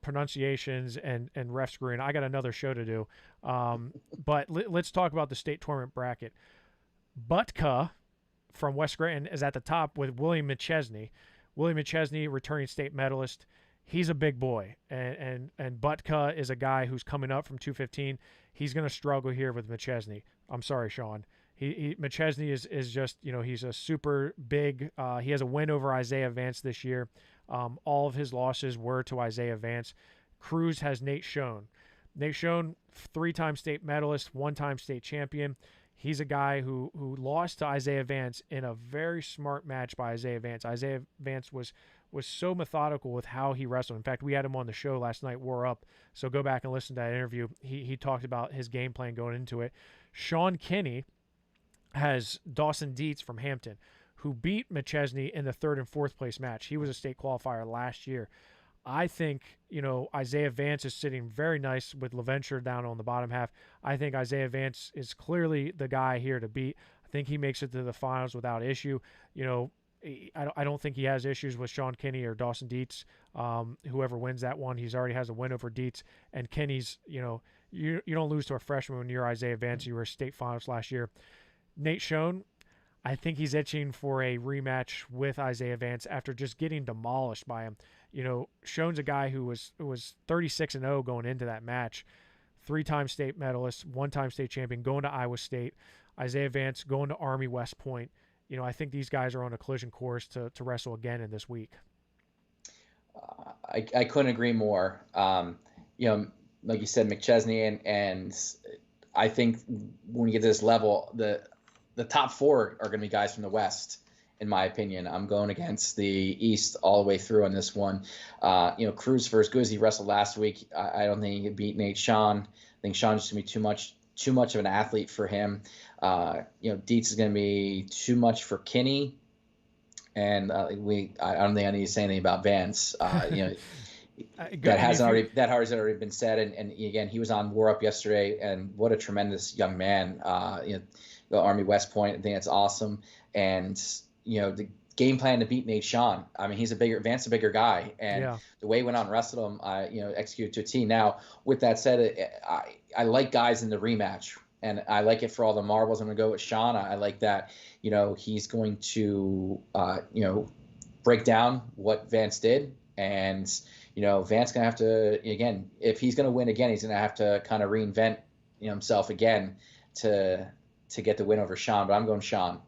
pronunciations and ref screwing. I got another show to do. But let's talk about the state tournament bracket. Butka from West Scranton is at the top with William McChesney. William McChesney, returning state medalist. He's a big boy. And Butka is a guy who's coming up from 215. He's going to struggle here with McChesney. I'm sorry, Sean. McChesney is just, he's a super big, he has a win over Isaiah Vance this year. All of his losses were to Isaiah Vance. Cruz has Nate Schoen. Nate Schoen, 3-time state medalist, 1-time state champion. He's a guy who lost to Isaiah Vance in a very smart match by Isaiah Vance. Isaiah Vance was so methodical with how he wrestled. In fact, we had him on the show last night, War Up. So go back and listen to that interview. He talked about his game plan going into it. Sean Kinney has Dawson Dietz from Hampton, who beat McChesney in the 3rd and 4th place match. He was a state qualifier last year. I think, Isaiah Vance is sitting very nice with LaVenture down on the bottom half. I think Isaiah Vance is clearly the guy here to beat. I think he makes it to the finals without issue. I don't think he has issues with Sean Kinney or Dawson Dietz. Whoever wins that one, he's already has a win over Dietz. And Kinney's, you don't lose to a freshman when you're Isaiah Vance. You were a state finals last year. Nate Schoen, I think he's itching for a rematch with Isaiah Vance after just getting demolished by him. Schoen's a guy who was 36-0 going into that match. 3-time state medalist, 1-time state champion, going to Iowa State. Isaiah Vance going to Army West Point. I think these guys are on a collision course to wrestle again in this week. I couldn't agree more. Like you said, McChesney and I think when you get to this level, the top 4 are going to be guys from the West, in my opinion. I'm going against the East all the way through on this one. Cruz, for as good as he wrestled last week, I don't think he could beat Nate Sean. I think Sean's just going to be too much of an athlete for him. Dietz is going to be too much for Kinney. And I don't think I need to say anything about Vance. That has already been said. And again, he was on War Up yesterday, and what a tremendous young man. The Army West Point, I think that's awesome. And the game plan to beat Nate Sean. I mean, Vance is a bigger guy, and the way he went out and wrestled him, executed to a T. Now, with that said, I like guys in the rematch, and I like it for all the marbles. I'm gonna go with Sean. I like that. He's going to break down what Vance did, and Vance gonna have to, again, if he's gonna win again, he's gonna have to kind of reinvent himself again to get the win over Sean. But I'm going Sean.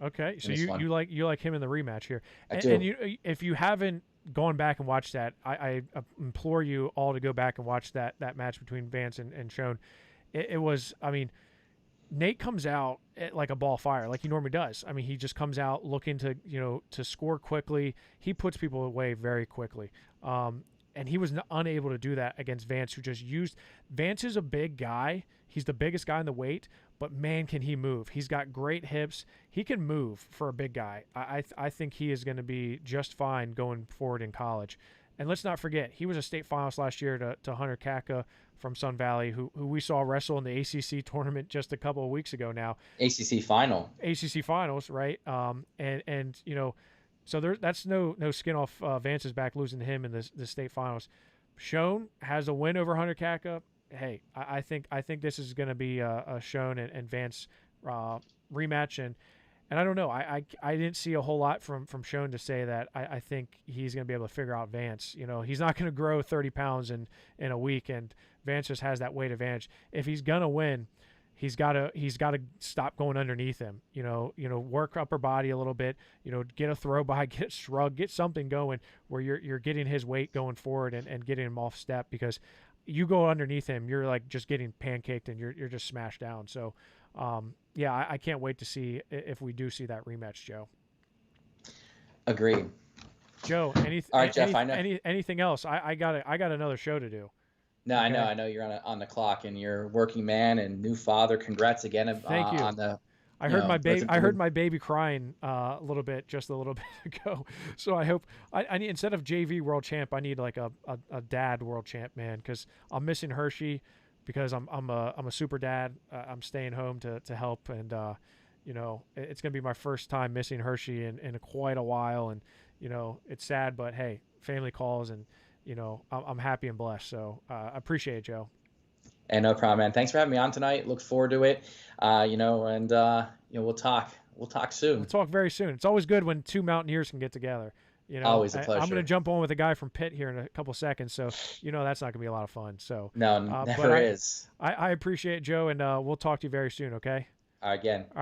Okay, so you like him in the rematch here. I do. And if you haven't gone back and watched that, I implore you all to go back and watch that match between Vance and Schoen. It was, I mean, Nate comes out like a ball of fire, like he normally does. I mean, he just comes out looking to score quickly. He puts people away very quickly. And he was unable to do that against Vance, who just used – Vance is a big guy. He's the biggest guy in the weight, but, man, can he move. He's got great hips. He can move for a big guy. I think he is going to be just fine going forward in college. And let's not forget, he was a state finalist last year to Hunter Catka from Sun Valley, who we saw wrestle in the ACC tournament just a couple of weeks ago now. ACC finals, right? So that's no skin off Vance's back losing to him in the state finals. Schoen has a win over Hunter Catka. Hey, I think this is going to be a Schoen and Vance rematch, and I don't know. I didn't see a whole lot from Schoen to say that I think he's going to be able to figure out Vance. He's not going to grow 30 pounds in a week, and Vance just has that weight advantage. If he's going to win, he's got to stop going underneath him. Work upper body a little bit. Get a throw by, get a shrug, get something going where you're getting his weight going forward and getting him off step, because you go underneath him, you're like just getting pancaked and you're just smashed down. So, I can't wait to see if we do see that rematch, Joe. Agreed. Joe, all right, Jeff, I know. Anything else? I got another show to do. No, okay. I know you're on the clock, and you're a working man and new father. Congrats again. Thank you. On the. I heard my baby crying just a little bit ago. So I hope I need, instead of JV world champ, I need like a dad world champ, man, because I'm missing Hershey, because I'm a super dad. I'm staying home to help, and it's gonna be my first time missing Hershey in quite a while, and it's sad, but hey, family calls, and I'm happy and blessed. So I appreciate it, Joe. And no problem, man. Thanks for having me on tonight. Look forward to it. And we'll talk. We'll talk soon. We'll talk very soon. It's always good when two Mountaineers can get together. Always a pleasure. I'm going to jump on with a guy from Pitt here in a couple seconds, so that's not going to be a lot of fun. So no, never is. I appreciate it, Joe, and we'll talk to you very soon. Okay. Again. All right.